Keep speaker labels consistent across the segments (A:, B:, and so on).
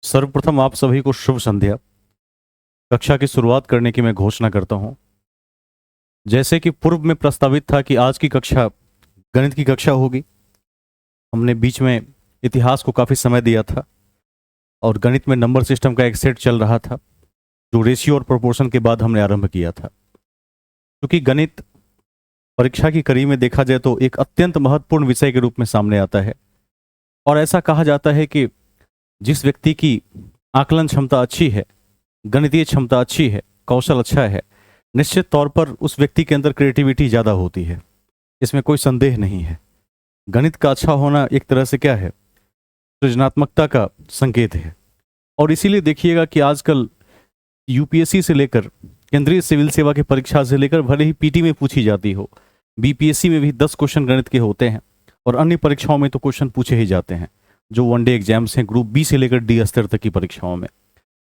A: सर्वप्रथम आप सभी को शुभ संध्या। कक्षा की शुरुआत करने की मैं घोषणा करता हूं। जैसे कि पूर्व में प्रस्तावित था कि आज की कक्षा गणित की कक्षा होगी। हमने बीच में इतिहास को काफ़ी समय दिया था और गणित में नंबर सिस्टम का एक सेट चल रहा था जो रेशियो और प्रोपोर्शन के बाद हमने आरंभ किया था। क्योंकि गणित परीक्षा की कड़ी में देखा जाए तो एक अत्यंत महत्वपूर्ण विषय के रूप में सामने आता है और ऐसा कहा जाता है कि जिस व्यक्ति की आकलन क्षमता अच्छी है, गणितीय क्षमता अच्छी है, कौशल अच्छा है, निश्चित तौर पर उस व्यक्ति के अंदर क्रिएटिविटी ज़्यादा होती है। इसमें कोई संदेह नहीं है। गणित का अच्छा होना एक तरह से क्या है, सृजनात्मकता का संकेत है। और इसीलिए देखिएगा कि आजकल यूपीएससी से लेकर केंद्रीय सिविल सेवा की परीक्षा से लेकर भले ही पीटी में पूछी जाती हो, बीपीएससी में भी 10 क्वेश्चन गणित के होते हैं और अन्य परीक्षाओं में तो क्वेश्चन पूछे ही जाते हैं जो वनडे एग्जाम्स हैं, ग्रुप बी से लेकर डी स्तर तक की परीक्षाओं में।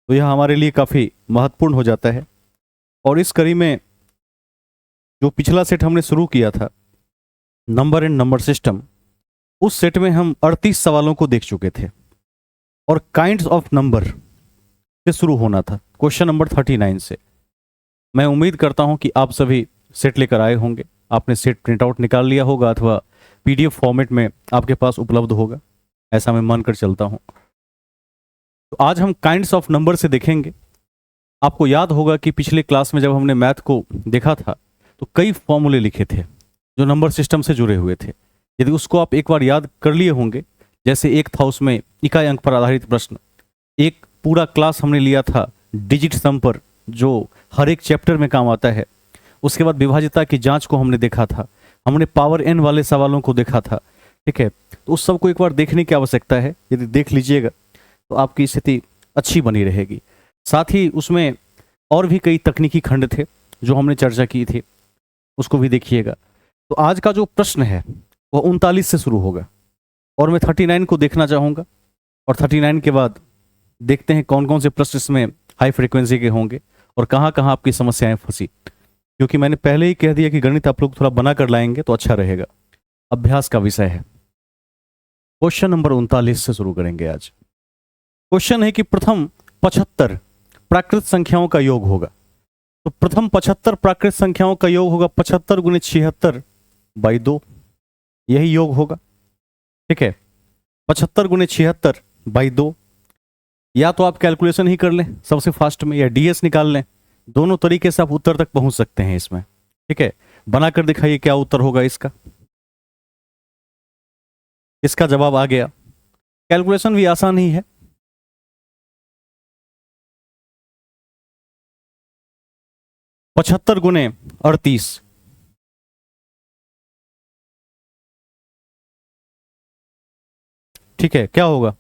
A: तो यह हमारे लिए काफ़ी महत्वपूर्ण हो जाता है। और इस कड़ी में जो पिछला सेट हमने शुरू किया था, नंबर एंड नंबर सिस्टम, उस सेट में हम 38 सवालों को देख चुके थे और काइंड्स ऑफ नंबर से शुरू होना था, क्वेश्चन नंबर 39 से। मैं उम्मीद करता हूं कि आप सभी सेट लेकर आए होंगे। आपने सेट प्रिंट आउट निकाल लिया होगा अथवा पीडीएफ फॉर्मेट में आपके पास उपलब्ध होगा, ऐसा मैं मानकर चलता हूं। तो आज हम काइंड्स ऑफ नंबर से देखेंगे। आपको याद होगा कि पिछले क्लास में जब हमने मैथ को देखा था तो कई फॉर्मूले लिखे थे जो नंबर सिस्टम से जुड़े हुए थे। यदि उसको आप एक बार याद कर लिए होंगे, जैसे एक था उसमें इकाई अंक पर आधारित प्रश्न, एक पूरा क्लास हमने लिया था डिजिट सम पर जो हर एक चैप्टर में काम आता है। उसके बाद विभाज्यता की जांच को हमने देखा था, हमने पावर एन वाले सवालों को देखा था। ठीक है, तो उस सब को एक बार देखने की आवश्यकता है। यदि देख लीजिएगा तो आपकी स्थिति अच्छी बनी रहेगी। साथ ही उसमें और भी कई तकनीकी खंड थे जो हमने चर्चा की थी, उसको भी देखिएगा। तो आज का जो प्रश्न है वह 39 से शुरू होगा और मैं 39 को देखना चाहूँगा और 39 के बाद देखते हैं कौन कौन से प्रश्न इसमें हाई फ्रीक्वेंसी के होंगे और कहाँ कहाँ आपकी समस्याएं फंसी। क्योंकि मैंने पहले ही कह दिया कि गणित आप लोग थोड़ा बना कर लाएंगे तो अच्छा रहेगा, अभ्यास का विषय है। क्वेश्चन नंबर 39 से शुरू करेंगे आज। क्वेश्चन है कि प्रथम 75 प्राकृत संख्याओं का योग होगा। तो प्रथम 75 प्राकृत संख्याओं का योग होगा 75 गुणे 76 बाई 2, यही योग होगा। ठीक है, 75 गुणे 76 बाई 2। या तो आप कैलकुलेशन ही कर लें सबसे फास्ट में, या डीएस निकाल लें। दोनों तरीके से आप उत्तर तक पहुंच सकते हैं इसमें। ठीक है, बनाकर दिखाइए क्या उत्तर होगा इसका। इसका जवाब आ गया। कैलकुलेशन भी आसान ही है। पचहत्तर गुणे 38, ठीक है, क्या होगा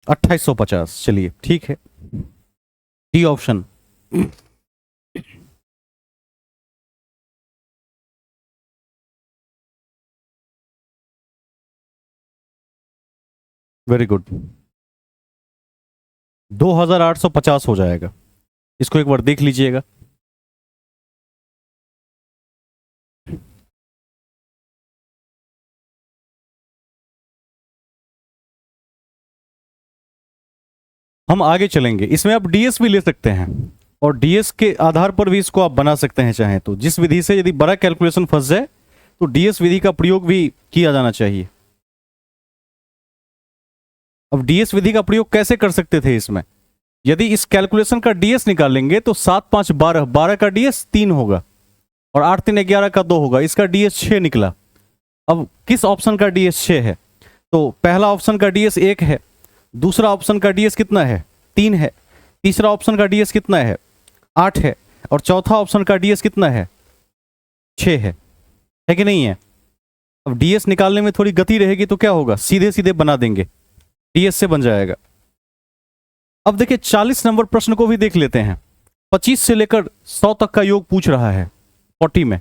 A: 2850। चलिए ठीक है, डी ऑप्शन। वेरी गुड, 2850 हो जाएगा। इसको एक बार देख लीजिएगा। हम आगे चलेंगे, इसमें आप डीएस भी ले सकते हैं और डीएस के आधार पर भी इसको आप बना सकते हैं चाहें तो। जिस विधि से यदि बड़ा कैलकुलेशन फंस जाए तो डीएस विधि का प्रयोग भी किया जाना चाहिए। अब डीएस विधि का प्रयोग कैसे कर सकते थे इसमें, यदि इस कैलकुलेशन का डीएस निकालेंगे तो 7 5 12, 12 का डीएस 3 होगा और 8 3 11 का 2 होगा। इसका डीएस 6 निकला। अब किस ऑप्शन का डीएस 6 है? तो पहला ऑप्शन का डीएस 1 है, दूसरा ऑप्शन का डीएस कितना है 3 है, तीसरा ऑप्शन का डीएस कितना है 8 है और चौथा ऑप्शन का डीएस कितना है 6 है कि नहीं है? अब डीएस निकालने में थोड़ी गति रहेगी तो क्या होगा, सीधे सीधे बना देंगे, डीएस से बन जाएगा। अब देखिए 40 नंबर प्रश्न को भी देख लेते हैं। 25 से लेकर 100 तक का योग पूछ रहा है 40 में,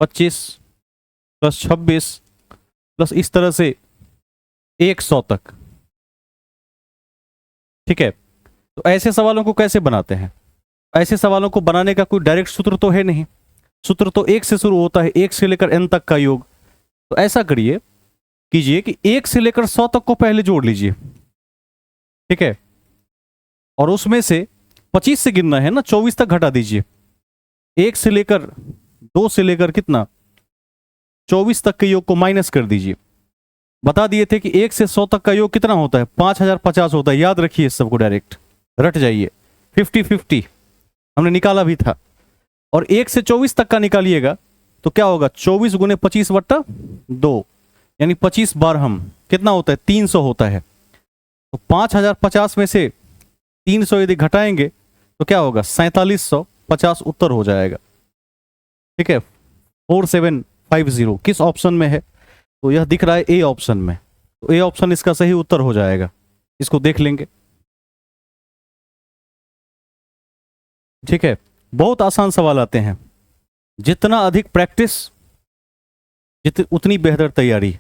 A: 25 प्लस 26 प्लस इस तरह से 100 तक। ठीक है, तो ऐसे सवालों को कैसे बनाते हैं? ऐसे सवालों को बनाने का कोई डायरेक्ट सूत्र तो है नहीं। सूत्र तो 1 से शुरू होता है, 1 से लेकर n तक का योग। तो ऐसा करिए, कीजिए कि 1 से लेकर 100 तक को पहले जोड़ लीजिए, ठीक है, और उसमें से 25 से गिनना है ना, 24 तक घटा दीजिए। 1 से लेकर 2 से लेकर कितना 24 तक के योग को माइनस कर दीजिए। बता दिए थे कि 1 से 100 तक का योग कितना होता है, 5050 होता है। याद रखिए इस सबको, डायरेक्ट रट जाइए। 50-50 हमने निकाला भी था। और 1 से 24 तक का निकालिएगा तो क्या होगा, 24 गुने 25/2, यानी 25 बार हम कितना होता है, 300 होता है। तो 5050 में से 300 यदि घटाएंगे तो क्या होगा, 4750 उत्तर हो जाएगा। ठीक है, 4750 किस ऑप्शन में है, तो यह दिख रहा है ए ऑप्शन में। तो ए ऑप्शन इसका सही उत्तर हो जाएगा। इसको देख लेंगे। ठीक है, बहुत आसान सवाल आते हैं। जितना अधिक प्रैक्टिस उतनी बेहतर तैयारी।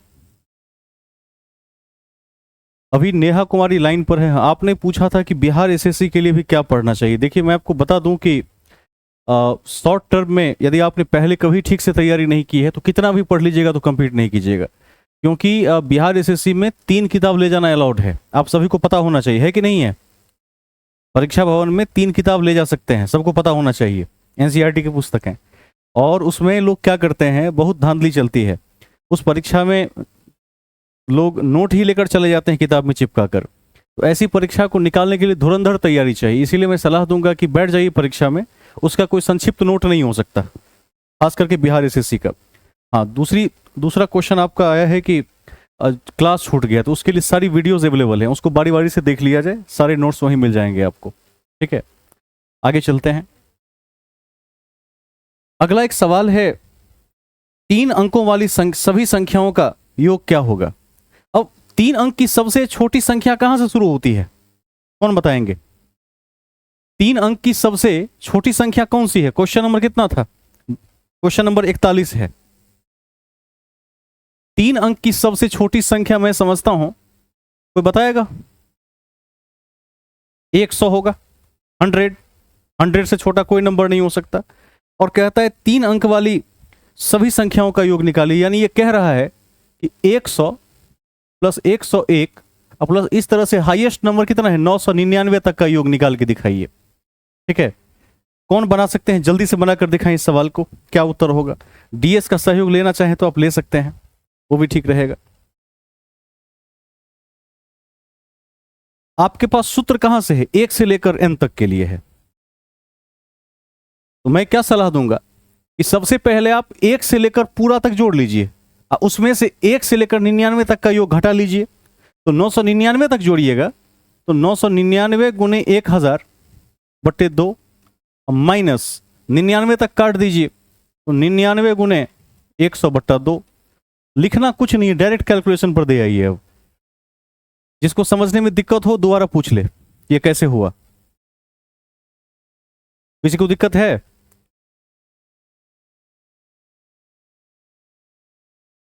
A: अभी नेहा कुमारी लाइन पर है। आपने पूछा था कि बिहार एसएससी के लिए भी क्या पढ़ना चाहिए। देखिए मैं आपको बता दूं कि शॉर्ट टर्म में यदि आपने पहले कभी ठीक से तैयारी नहीं की है तो कितना भी पढ़ लीजिएगा तो कंप्लीट नहीं कीजिएगा, क्योंकि बिहार एसएससी में 3 किताब ले जाना अलाउड है। आप सभी को पता होना चाहिए, है कि नहीं है। परीक्षा भवन में 3 किताब ले जा सकते हैं, सबको पता होना चाहिए। एनसीईआरटी की पुस्तकें। और उसमें लोग क्या करते हैं, बहुत धांधली चलती है। उस परीक्षा में लोग नोट ही लेकर चले जाते हैं किताब में चिपका कर। तो ऐसी परीक्षा को निकालने के लिए धुरंधर तैयारी चाहिए। इसीलिए मैं सलाह दूंगा कि बैठ जाइए परीक्षा में, उसका कोई संक्षिप्त नोट नहीं हो सकता, खास करके बिहार एसएससी का। हाँ, दूसरा क्वेश्चन आपका आया है कि क्लास छूट गया, तो उसके लिए सारी वीडियोस अवेलेबल हैं, उसको बारी बारी से देख लिया जाए, सारे नोट्स वहीं मिल जाएंगे आपको। ठीक है, आगे चलते हैं। अगला एक सवाल है, 3 अंकों वाली सभी संख्याओं का योग क्या होगा। अब 3 अंक की सबसे छोटी संख्या कहां से शुरू होती है, कौन बताएंगे। 3 अंक की सबसे छोटी संख्या कौन सी है। क्वेश्चन नंबर कितना था, क्वेश्चन नंबर 41 है। 3 अंक की सबसे छोटी संख्या मैं समझता हूं, कोई बताएगा। 100 होगा, 100 से छोटा कोई नंबर नहीं हो सकता। और कहता है 3 अंक वाली सभी संख्याओं का योग निकालिए, यानी ये कह रहा है कि 100 प्लस 101 और प्लस इस तरह से हाईएस्ट नंबर कितना है, 999 तक का योग निकाल के दिखाइए। ठीक है, कौन बना सकते हैं, जल्दी से बनाकर दिखाएं इस सवाल को, क्या उत्तर होगा। डीएस का सहयोग लेना चाहें तो आप ले सकते हैं, वो भी ठीक रहेगा। आपके पास सूत्र कहां से है, 1 से लेकर n तक के लिए है। तो मैं क्या सलाह दूंगा कि सबसे पहले आप 1 से लेकर पूरा तक जोड़ लीजिए, उसमें से 1 से लेकर 99 तक का योग घटा लीजिए। तो 999 तक जोड़िएगा, तो 999 गुने 1000/2 माइनस 99 तक काट दीजिए, तो 99 गुने 100/2। लिखना कुछ नहीं है, डायरेक्ट कैलकुलेशन पर दे आइए। अब जिसको समझने में दिक्कत हो दोबारा पूछ ले ये कैसे हुआ। किसी को दिक्कत है।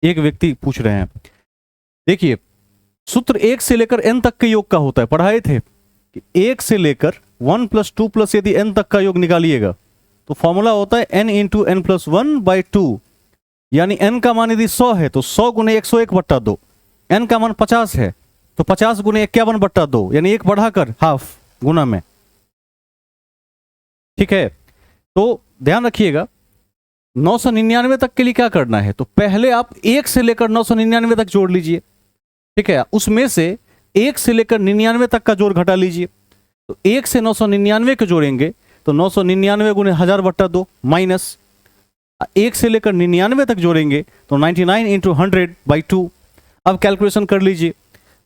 A: एक व्यक्ति पूछ रहे हैं, देखिए सूत्र 1 से लेकर n तक के योग का होता है, पढ़ाए थे कि 1 से लेकर 1 + 2 + यदि n तक का योग निकालिएगा तो फॉर्मूला होता है n × n + 1/2, यानी n का मान यदि 100 है तो 100 गुने 101/2, n का मान 50 है तो 50 गुने 51/2, यानी 1 बढ़ाकर हाफ गुना में। ठीक है, तो ध्यान रखिएगा 999 तक के लिए क्या करना है, तो पहले आप 1 से लेकर 999 तक जोड़ लीजिए। ठीक है, उसमें से 1 से लेकर 99 तक का जोड़ घटा लीजिए। तो 1 से 999 को जोड़ेंगे तो 999 गुने 1000/2 माइनस 1 से लेकर 99 तक जोड़ेंगे तो 99 × 100/2। अब कैलकुलेशन कर लीजिए।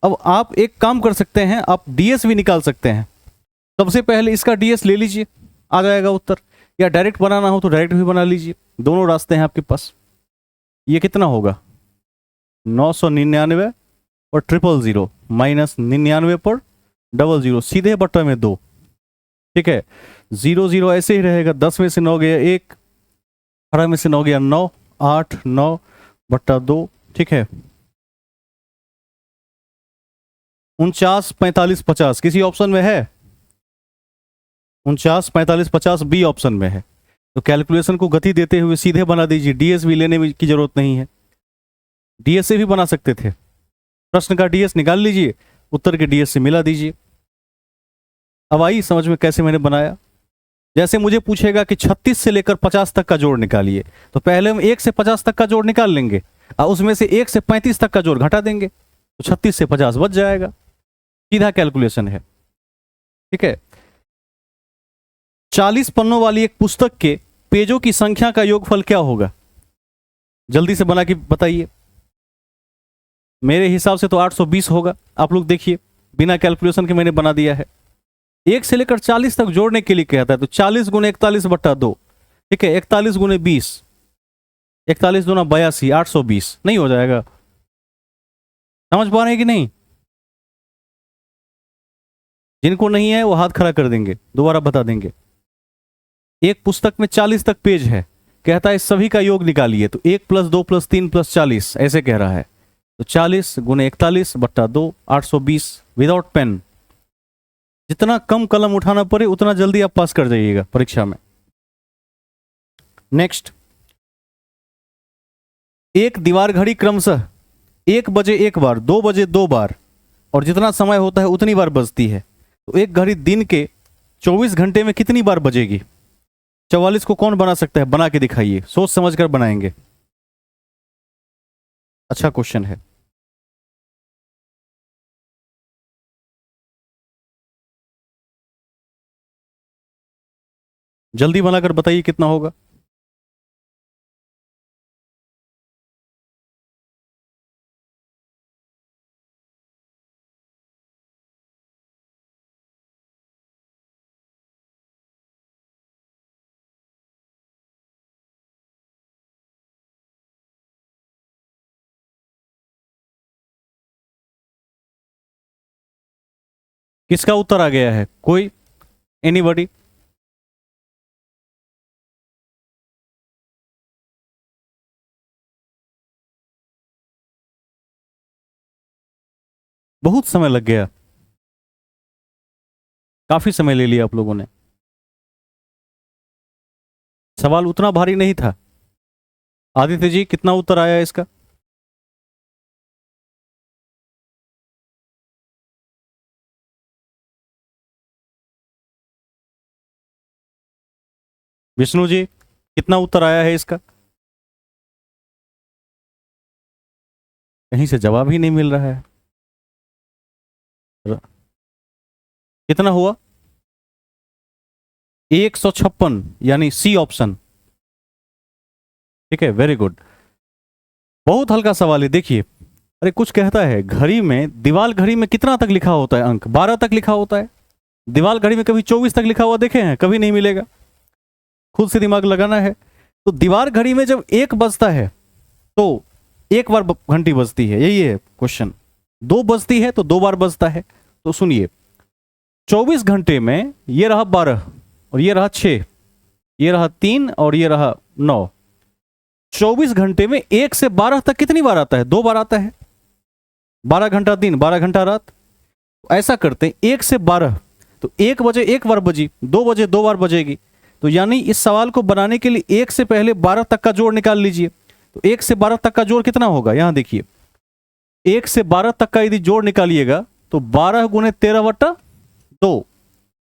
A: अब आप एक काम कर सकते हैं, आप डीएस भी निकाल सकते हैं। सबसे पहले इसका डीएस ले लीजिए, आ जाएगा उत्तर, या डायरेक्ट बनाना हो तो डायरेक्ट भी बना लीजिए, दोनों रास्ते हैं आपके पास। ये कितना होगा, 999 और 000 माइनस 99 पर 00, सीधे बट्टा में 2। ठीक है, 0 ऐसे ही रहेगा, 10 में से 9 गया 1, 18 में से 9 गया 9, 8 9/2। ठीक है, 49 45 50 किसी ऑप्शन में है, 49 45 50 बी ऑप्शन में है। तो कैलकुलेशन को गति देते हुए सीधे बना दीजिए, डीएस भी लेने की जरूरत नहीं है। डीएस से भी बना सकते थे। प्रश्न का डीएस निकाल लीजिए, उत्तर के डीएस से मिला दीजिए। अब आई समझ में कैसे मैंने बनाया। जैसे मुझे पूछेगा कि 36 से लेकर 50 तक का जोड़ निकालिए, तो पहले हम 1 से 50 तक का जोड़ निकाल लेंगे और उसमें से 1 से 35 तक का जोड़ घटा देंगे, तो 36 से 50 बच जाएगा। सीधा कैलकुलेशन है। ठीक है। 40 पन्नों वाली एक पुस्तक के पेजों की संख्या का योगफल क्या होगा? जल्दी से बना के बताइए। मेरे हिसाब से तो 820 होगा। आप लोग देखिए, बिना कैलकुलेशन के मैंने बना दिया है। 1 से लेकर 40 तक जोड़ने के लिए कहता है, तो 40 गुने 41 बट्टा 2। ठीक है, 41 गुने 20, 41 दूना 82, 820 नहीं हो जाएगा? समझ पा रहे हैं कि नहीं? जिनको नहीं है वो हाथ खड़ा कर देंगे, दोबारा बता देंगे। एक पुस्तक में 40 तक पेज है, कहता है सभी का योग निकालिए, तो 1 + 2 + 3 + 40 ऐसे कह रहा है। तो 40 गुने 41 बट्टा 2, 820 विदाउट पेन। जितना कम कलम उठाना पड़े उतना जल्दी आप पास कर जाइएगा परीक्षा में। नेक्स्ट, एक दीवार घड़ी क्रमशः 1 बजे एक बार, 2 बजे 2 बार और जितना समय होता है उतनी बार बजती है, तो एक घड़ी दिन के 24 घंटे में कितनी बार बजेगी? 44 को कौन बना सकता है? बना के दिखाइए, सोच समझ कर बनाएंगे। अच्छा क्वेश्चन है। जल्दी बनाकर बताइए कितना होगा। किसका उत्तर आ गया है? कोई? एनीबॉडी? बहुत समय लग गया, काफी समय ले लिया आप लोगों ने। सवाल उतना भारी नहीं था। आदित्य जी, कितना उत्तर आया इसका? विष्णु जी, कितना उत्तर आया है इसका? कहीं से जवाब ही नहीं मिल रहा है। कितना हुआ? 156, यानी सी ऑप्शन। ठीक है, वेरी गुड। बहुत हल्का सवाल है, देखिए। अरे कुछ कहता है घड़ी में, दीवार घड़ी में कितना तक लिखा होता है अंक? 12 तक लिखा होता है। दीवार घड़ी में कभी 24 तक लिखा हुआ देखे हैं? कभी नहीं मिलेगा। खुद से दिमाग लगाना है। तो दीवार घड़ी में जब 1 बजता है तो एक बार घंटी बजती है, यही है क्वेश्चन। 2 बजती है तो 2 बार बजता है। तो सुनिए, 24 घंटे में ये रहा 12 और ये रहा 6, ये रहा 3 और ये रहा 9। 24 घंटे में 1 से 12 तक कितनी बार आता है? 2 बार आता है। 12 घंटा दिन, 12 घंटा रात। ऐसा करते हैं, 1 से 12, तो 1 बजे 1 बार बजी, 2 बजे 2 बार बजेगी। तो यानी इस सवाल को बनाने के लिए 1 से पहले 12 तक का जोड़ निकाल लीजिए। तो 1 से 12 तक का जोड़ कितना होगा? यहां देखिए, 1 से 12 तक का यदि जोड़ निकालिएगा तो 12 गुने 13/2,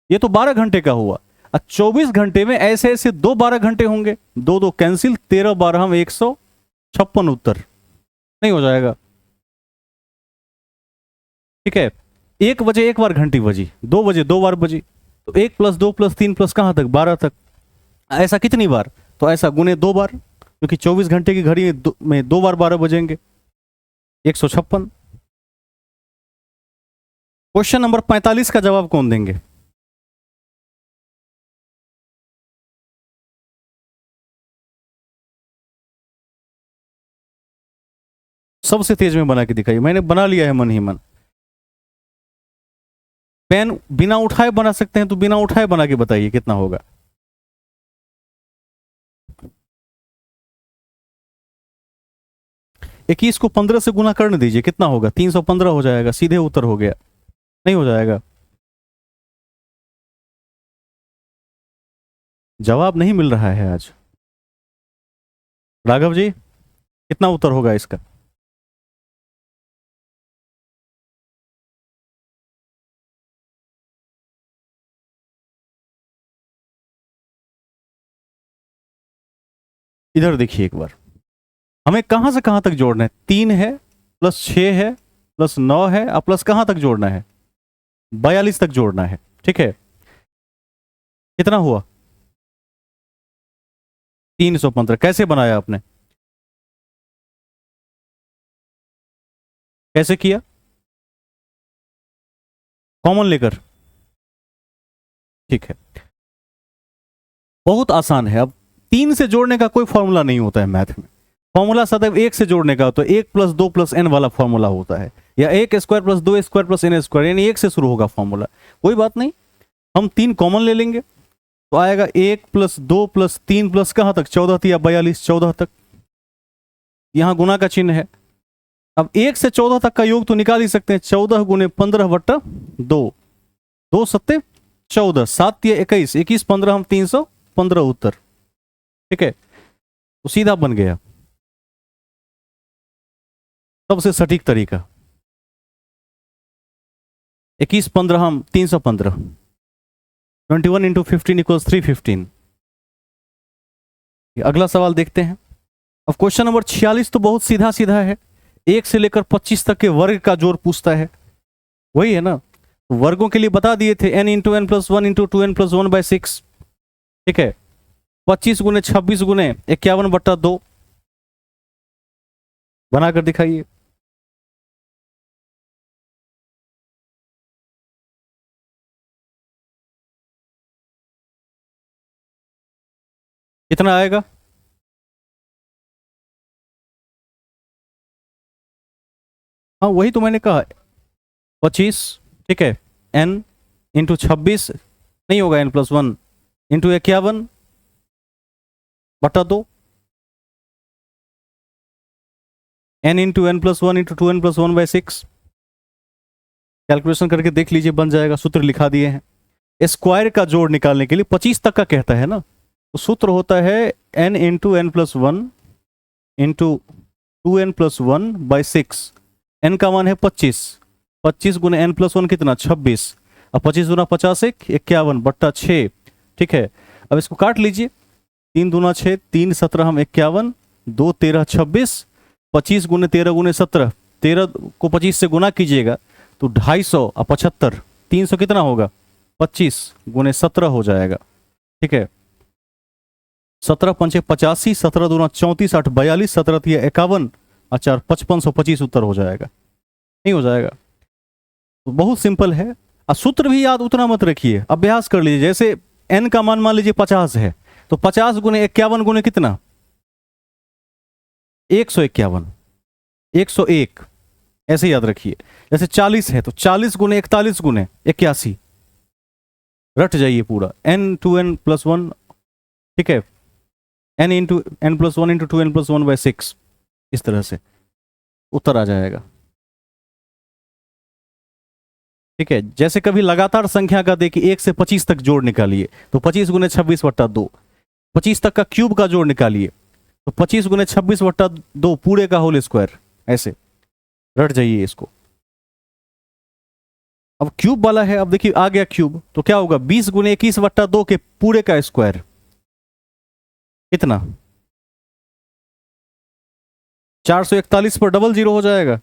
A: ये तो 12 घंटे का हुआ। अब 24 घंटे में ऐसे ऐसे 2 12 घंटे होंगे, 2 2 कैंसिल, 13 12 हम 156 उत्तर। नहीं हो जाएगा? ठीक है। 1 बजे 1 बार घंटी बजी, 2 बजे 2 बार बजी, तो 1 + 2 + 3 प्लस कहां तक? 12 तक। ऐसा कितनी बार? तो ऐसा गुने 2 बार, क्योंकि 24 घंटे की घड़ी में 2 बार 12 बजेंगे। 156। क्वेश्चन नंबर 45 का जवाब कौन देंगे? सबसे तेज में बना के दिखाइए। मैंने बना लिया है मन ही मन। पेन बिना उठाए बना सकते हैं तो बिना उठाए बना के बताइए कितना होगा। इक्कीस को 15 से गुना करने दीजिए, कितना होगा? 315 हो जाएगा, सीधे उत्तर हो गया। नहीं हो जाएगा? जवाब नहीं मिल रहा है आज। राघव जी, कितना उत्तर होगा इसका? इधर देखिए एक बार, हमें कहां से कहां तक जोड़ना है? 3 है प्लस 6 है प्लस 9 है, अब प्लस कहां तक जोड़ना है? 42 तक जोड़ना है। ठीक है, कितना हुआ? 315। कैसे बनाया आपने? कैसे किया? कॉमन लेकर। ठीक है, बहुत आसान है। अब 3 से जोड़ने का कोई फॉर्मूला नहीं होता है मैथ में। फॉर्मूला सदैव 1 से जोड़ने का तो 1 प्लस 2 प्लस n वाला फॉर्मूला होता है, या 1 square plus 2 square plus n square, यानी 1 से शुरू होगा फॉर्मूला। कोई बात नहीं, हम 3 कॉमन ले लेंगे तो आएगा 1 प्लस 2 प्लस 3 प्लस कहां तक? 14 या 42, 14 तक। यहां गुना का चिन्ह है। अब 1 से 14 तक का योग तो निकाल ही सकते हैं। 14 गुने 15 बट्टा 2, 2 सत्ते 14, 7 या 21, 21 15 हम 315 उत्तर। ठीक है, तो सीधा बन गया सबसे सटीक तरीका। 21 15 हम 315, 21 इंटू 15 इक्वल्स 315। अगला सवाल देखते हैं। अब क्वेश्चन नंबर 46 तो बहुत सीधा सीधा है। 1 से लेकर 25 तक के वर्ग का जोड़ पूछता है, वही है ना। वर्गों के लिए बता दिए थे n into n plus 1 into 2n plus 1/6। ठीक है, 25 गुने 26 गुने 51 बट्टा 2 बनाकर दिखाइए। कितना आएगा? हाँ वही तो मैंने कहा, 25। ठीक है, n इंटू 26 नहीं होगा, n प्लस 1 इंटू 51 बटा 2, n into n plus 1 into 2n plus 1/6। Calculation करके देख लीजिए, बन जाएगा। सूत्र लिखा दिए हैं। स्क्वायर का जोड़ निकालने के लिए 25 तक का कहता है ना, तो सूत्र होता है n into n plus 1 into 2n plus 1/6। n का मान है 25, 25 गुने n प्लस 1 कितना? 26। अब 25 गुना 50 51 बट्टा 6। ठीक है, अब इसको काट लीजिए। 3 दूना 6, 3 17 हम 51, 2 13 26, 25 गुने 13 गुने 17, 13 को 25 से गुना कीजिएगा तो 250 और 75, 300 कितना होगा? 25 गुने 17 हो जाएगा। ठीक है, 17 पंचे 85, 17 दूना 34, 8 42, 17 तिया 51, अच्छा 5525 उत्तर हो जाएगा। नहीं हो जाएगा? तो बहुत सिंपल है। और सूत्र भी याद उतना मत रखिए, अभ्यास कर लीजिए। जैसे n का मान लीजिए 50 है, तो 50 गुने 51 गुने कितना? 151, 101, ऐसे याद रखिए। जैसे 40 है तो 40 गुने 41 गुने 81, रट जाइए पूरा। n टू n प्लस 1, ठीक है, n into n plus 1 into 2n plus 1/6, इस तरह से उत्तर आ जाएगा। ठीक है, जैसे कभी लगातार संख्या का देखिए 1 से 25 तक जोड़ निकालिए तो 25 गुने 26 बट्टा 2, 25 तक का क्यूब का जोड़ निकालिए तो 25 गुने 26 बट्टा 2 पूरे का होल स्क्वायर, ऐसे रट जाइए इसको। अब क्यूब वाला है, अब देखिए आ गया क्यूब तो क्या होगा? 20 गुने 21 बट्टा 2 के पूरे का स्क्वायर कितना? 441 पर डबल जीरो हो जाएगा।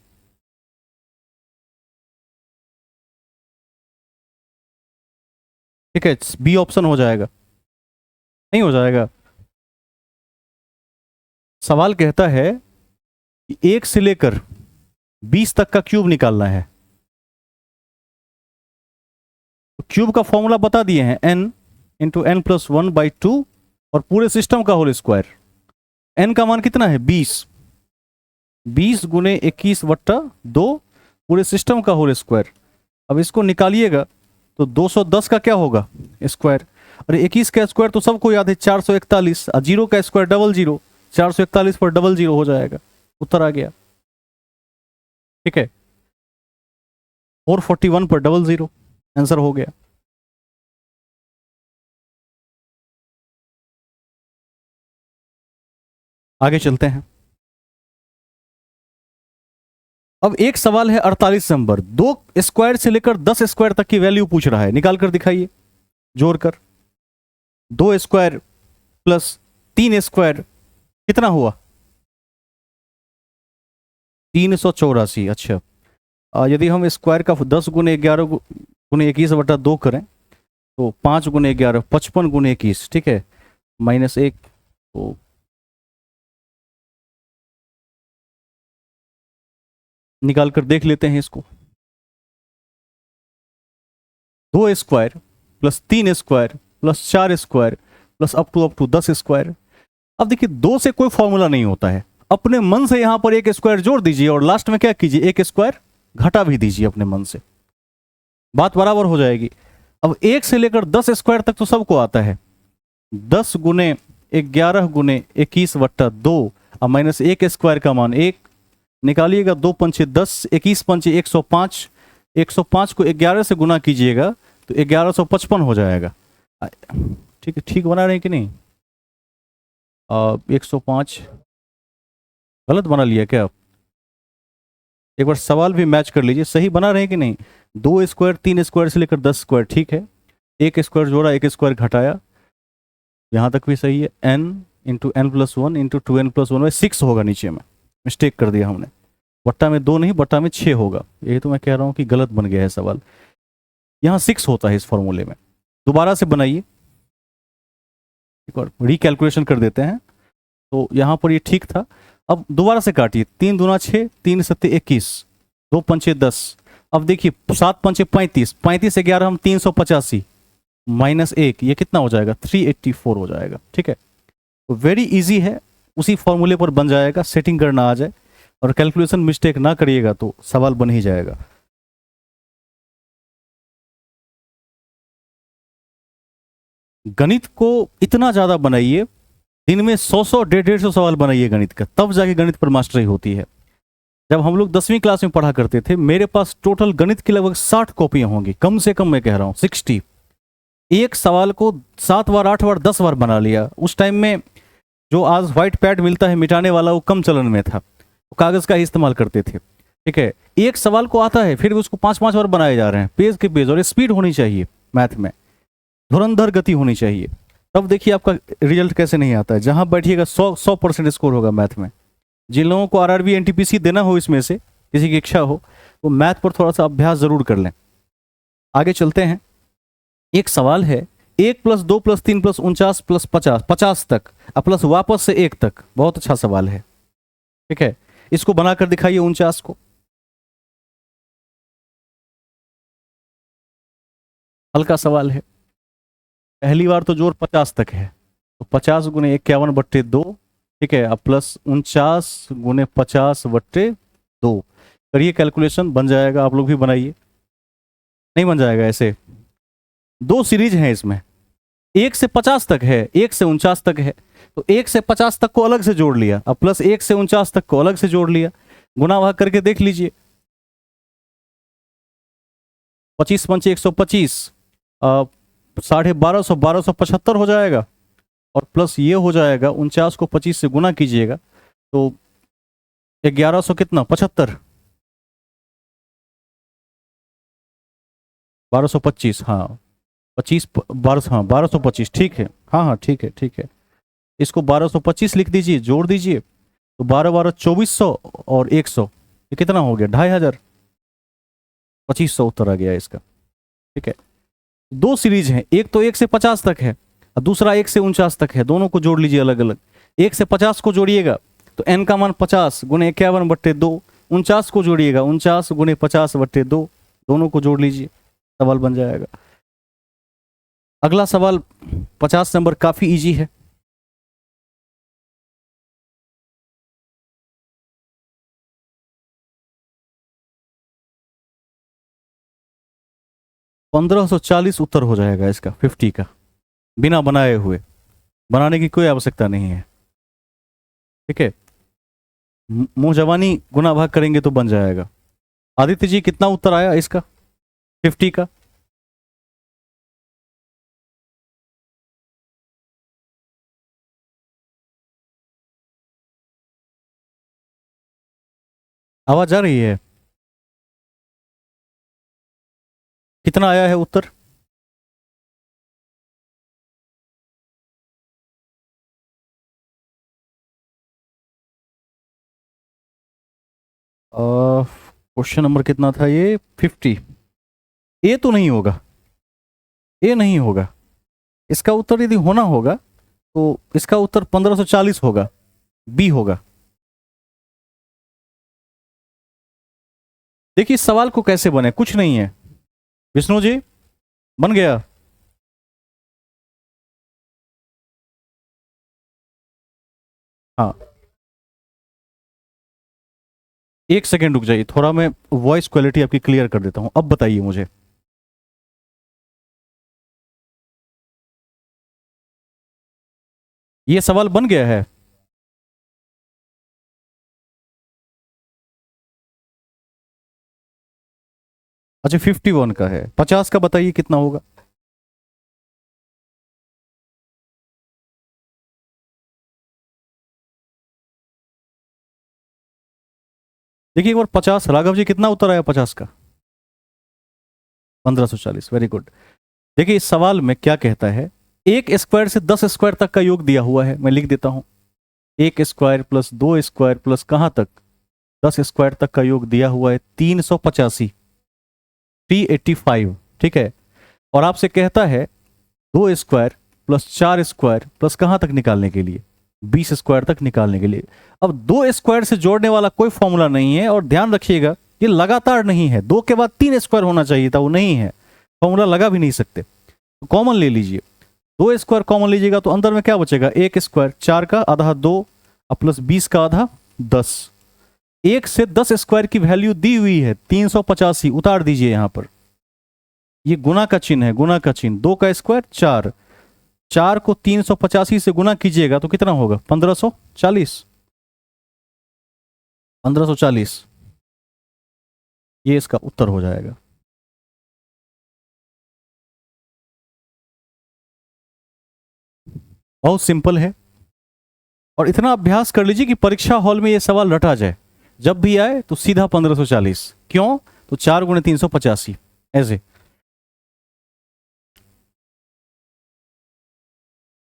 A: ठीक है, बी ऑप्शन हो जाएगा। नहीं हो जाएगा। सवाल कहता है कि 1 से लेकर 20 तक का क्यूब निकालना है। तो क्यूब का फॉर्मूला बता दिए हैं, n इंटू एन प्लस 1/2 और पूरे सिस्टम का होल स्क्वायर। n का मान कितना है? 20, 20 गुने 21 बट्टा 2 पूरे सिस्टम का होल स्क्वायर। अब इसको निकालिएगा तो 210 का क्या होगा? स्क्वायर। और 21 का स्क्वायर तो सबको याद है 441, और 0 का स्क्वायर डबल जीरो, 441 पर डबल जीरो हो जाएगा। उत्तर आ गया। ठीक है, 441 पर डबल जीरो आंसर हो गया। आगे चलते हैं। अब एक सवाल है 48 नंबर, 2 स्क्वायर से लेकर 10 स्क्वायर तक की वैल्यू पूछ रहा है, निकाल कर दिखाइए जोड़कर। 2 स्क्वायर प्लस 3 स्क्वायर कितना हुआ? 384। अच्छा, यदि हम स्क्वायर का 10 गुने 11 गुने 21 बटा 2 करें तो 5 गुने 11 55 गुने 21, ठीक है, -1। तो निकाल कर देख लेते हैं इसको। 2 square plus 3 square plus 4 square plus up to 10 square. अब देखिए, दो से कोई फॉर्मूला नहीं होता है। अपने मन से यहां पर एक स्क्वायर जोड़ दीजिए और लास्ट में क्या कीजिए, एक स्क्वायर घटा भी दीजिए अपने मन से, बात बराबर हो जाएगी। अब 1 से लेकर 10 स्क्वायर तक तो सबको आता है। 10 गुने 11 गुने 21 बट्टा 2 अब -1 स्क्वायर का मान 1 निकालिएगा। 2 पंचे 10, 21 पंचे 105, 105 को 11 से गुना कीजिएगा तो 1155 हो जाएगा। ठीक है, ठीक बना रहे हैं कि नहीं? 105 गलत बना लिया क्या आप? एक बार सवाल भी मैच कर लीजिए, सही बना रहे हैं कि नहीं? 2 स्क्वायर 3 स्क्वायर से लेकर 10 स्क्वायर, ठीक है, एक स्क्वायर जोड़ा एक स्क्वायर घटाया, यहां तक भी सही है। n × n+1 × 2n+1/6 होगा, नीचे में मिस्टेक कर दिया हमने, बट्टा में 2 नहीं, बट्टा में 6 होगा। यही तो मैं कह रहा हूं कि गलत बन गया है सवाल, यहां 6 होता है इस फॉर्मूले में। दोबारा से बनाइए, एक बार रिकैलकुलेशन कर देते हैं। तो यहां पर ये ठीक था। अब दोबारा से काटिए, 3 दूना 6, 3 सत्ते 21, 2 पंचे 10। अब देखिए 7 पंचे 35, 35 से 11 हम 385, -1, ये कितना हो जाएगा? 384 हो जाएगा, ठीक है। तो वेरी इजी है, उसी फॉर्मूले पर बन जाएगा, सेटिंग करना आ जाए और कैलकुलेशन मिस्टेक ना करिएगा तो सवाल बन ही जाएगा। गणित को इतना ज्यादा बनाइए, दिन में 100 150 सवाल बनाइए गणित का, तब जाके गणित पर मास्टरी होती है। जब हम लोग 10वीं क्लास में पढ़ा करते थे, मेरे पास टोटल गणित की लगभग 60 कॉपियां होंगी, कम से कम मैं कह रहा हूं 60। एक सवाल को 7 बार 8 बार 10 बार बना लिया। उस टाइम में जो आज व्हाइट पैड मिलता है मिटाने वाला, वो कम चलन में था, वो कागज का ही इस्तेमाल करते थे, ठीक है। एक सवाल को आता है, फिर भी उसको 5 5 बार बनाए जा रहे हैं, पेज के पेज, और स्पीड होनी चाहिए मैथ में, धुरंधर गति होनी चाहिए। तब देखिए आपका रिजल्ट कैसे नहीं आता है। जहां बैठिएगा 100% स्कोर होगा मैथ में। जिन लोगों को आरआरबी एनटीपीसी देना हो, इसमें से किसी की इच्छा हो, वो मैथ पर थोड़ा सा अभ्यास जरूर कर लें। आगे चलते हैं। एक सवाल है, 1 + 2 + 3 + 49 + 50, 50 तक, प्लस वापस से 1 तक। बहुत अच्छा सवाल है, ठीक है। इसको बनाकर दिखाइए 49 को। हल्का सवाल है, पहली बार तो जोर 50 तक है, तो 50 × 51/2, ठीक है, अब प्लस 49 × 50/2। करिए कैलकुलेशन, बन जाएगा। आप लोग भी बनाइए, नहीं बन जाएगा ऐसे? दो सीरीज हैं इसमें, 1 से 50 तक है, 1 से 49 तक है। तो 1 से 50 तक को अलग से जोड़ लिया, अब प्लस 1 से 49 तक को अलग से जोड़ लिया, गुना भाग करके देख लीजिए। 25 × 5 = 125, 1250, 1275 हो जाएगा। और प्लस ये हो जाएगा, 49 को 25 से गुना कीजिएगा तो 1100 कितना, 75, 1225, हाँ 25 12, हाँ 1225, ठीक है, हाँ हाँ ठीक है ठीक है। इसको 1225 लिख दीजिए, जोड़ दीजिए, तो 12 12 2400 और 100, ये कितना हो गया? 2500, 2500 उत्तर आ गया इसका, ठीक है। दो सीरीज हैं, एक तो 1 से 50 तक है और दूसरा 1 से 49 तक है, दोनों को जोड़ लीजिए अलग अलग। 1 से 50 को जोड़िएगा तो n का मान 50 × 51/2, 49 को जोड़िएगा 49 × 50/2, दोनों को जोड़ लीजिए, सवाल बन जाएगा। अगला सवाल 50 नंबर, काफी इजी है। ₹1540 उत्तर हो जाएगा इसका, 50 का, बिना बनाए हुए, बनाने की कोई आवश्यकता नहीं है, ठीक है। मुंह जवानी गुना भाग करेंगे तो बन जाएगा। आदित्य जी कितना उत्तर आया इसका 50 का? आवाज आ रही है? कितना आया है उत्तर? क्वेश्चन नंबर कितना था ये? 50। ए तो नहीं होगा, ए नहीं होगा। इसका उत्तर यदि होना होगा तो इसका उत्तर 1540 होगा, बी होगा। देखिए इस सवाल को कैसे बने, कुछ नहीं है। विष्णु जी बन गया। हाँ, एक सेकेंड रुक जाइए, थोड़ा मैं वॉइस क्वालिटी आपकी क्लियर कर देता हूं। अब बताइए मुझे। ये सवाल बन गया है। अच्छा 51 का है, 50 का बताइए कितना होगा। देखिए एक बार 50, राघव जी कितना उत्तर आया 50 का? 1540, वेरी गुड। देखिए इस सवाल में क्या कहता है, एक स्क्वायर से 10 स्क्वायर तक का योग दिया हुआ है। मैं लिख देता हूं, एक स्क्वायर प्लस दो स्क्वायर प्लस कहां तक, 10 स्क्वायर तक का योग दिया हुआ है 385, 385। ठीक है। और आपसे कहता है दो स्क्वायर प्लस चार स्क्वायर प्लस कहां तक निकालने के लिए, 20 स्क्वायर तक निकालने के लिए। अब दो स्क्वायर से जोड़ने वाला कोई फॉर्मूला नहीं है, और ध्यान रखिएगा ये लगातार नहीं है, दो के बाद तीन स्क्वायर होना चाहिए था, वो नहीं है, फॉर्मूला लगा भी नहीं सकते। तो कॉमन ले लीजिए, दो स्क्वायर कॉमन लीजिएगा तो अंदर में क्या बचेगा, एक स्क्वायर, चार का आधा दो प्लस 20 का आधा 10। एक से 10 स्क्वायर की वैल्यू दी हुई है 385, उतार दीजिए यहां पर, ये गुना का चिन्ह है, गुना का चिन्ह, दो का स्क्वायर चार, चार को 385 से गुना कीजिएगा तो कितना होगा, 1540। 1540 ये इसका उत्तर हो जाएगा। बहुत सिंपल है, और इतना अभ्यास कर लीजिए कि परीक्षा हॉल में ये सवाल रटा जाए, जब भी आए तो सीधा 1540। क्यों? तो 4 × 385 ऐसे।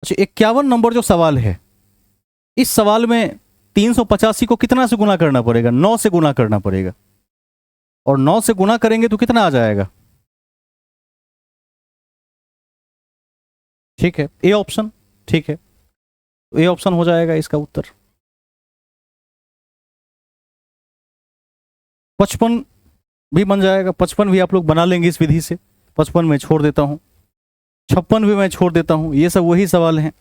A: अच्छा 51 नंबर जो सवाल है, इस सवाल में 385 को कितना से गुना करना पड़ेगा, 9 से गुना करना पड़ेगा, और 9 से गुना करेंगे तो कितना आ जाएगा, ठीक है, ए ऑप्शन। ठीक है, तो ए ऑप्शन हो जाएगा इसका उत्तर। 55 भी बन जाएगा, 55 भी आप लोग बना लेंगे इस विधि से। 55 में छोड़ देता हूं, 56 भी मैं छोड़ देता हूं, ये सब वही सवाल हैं।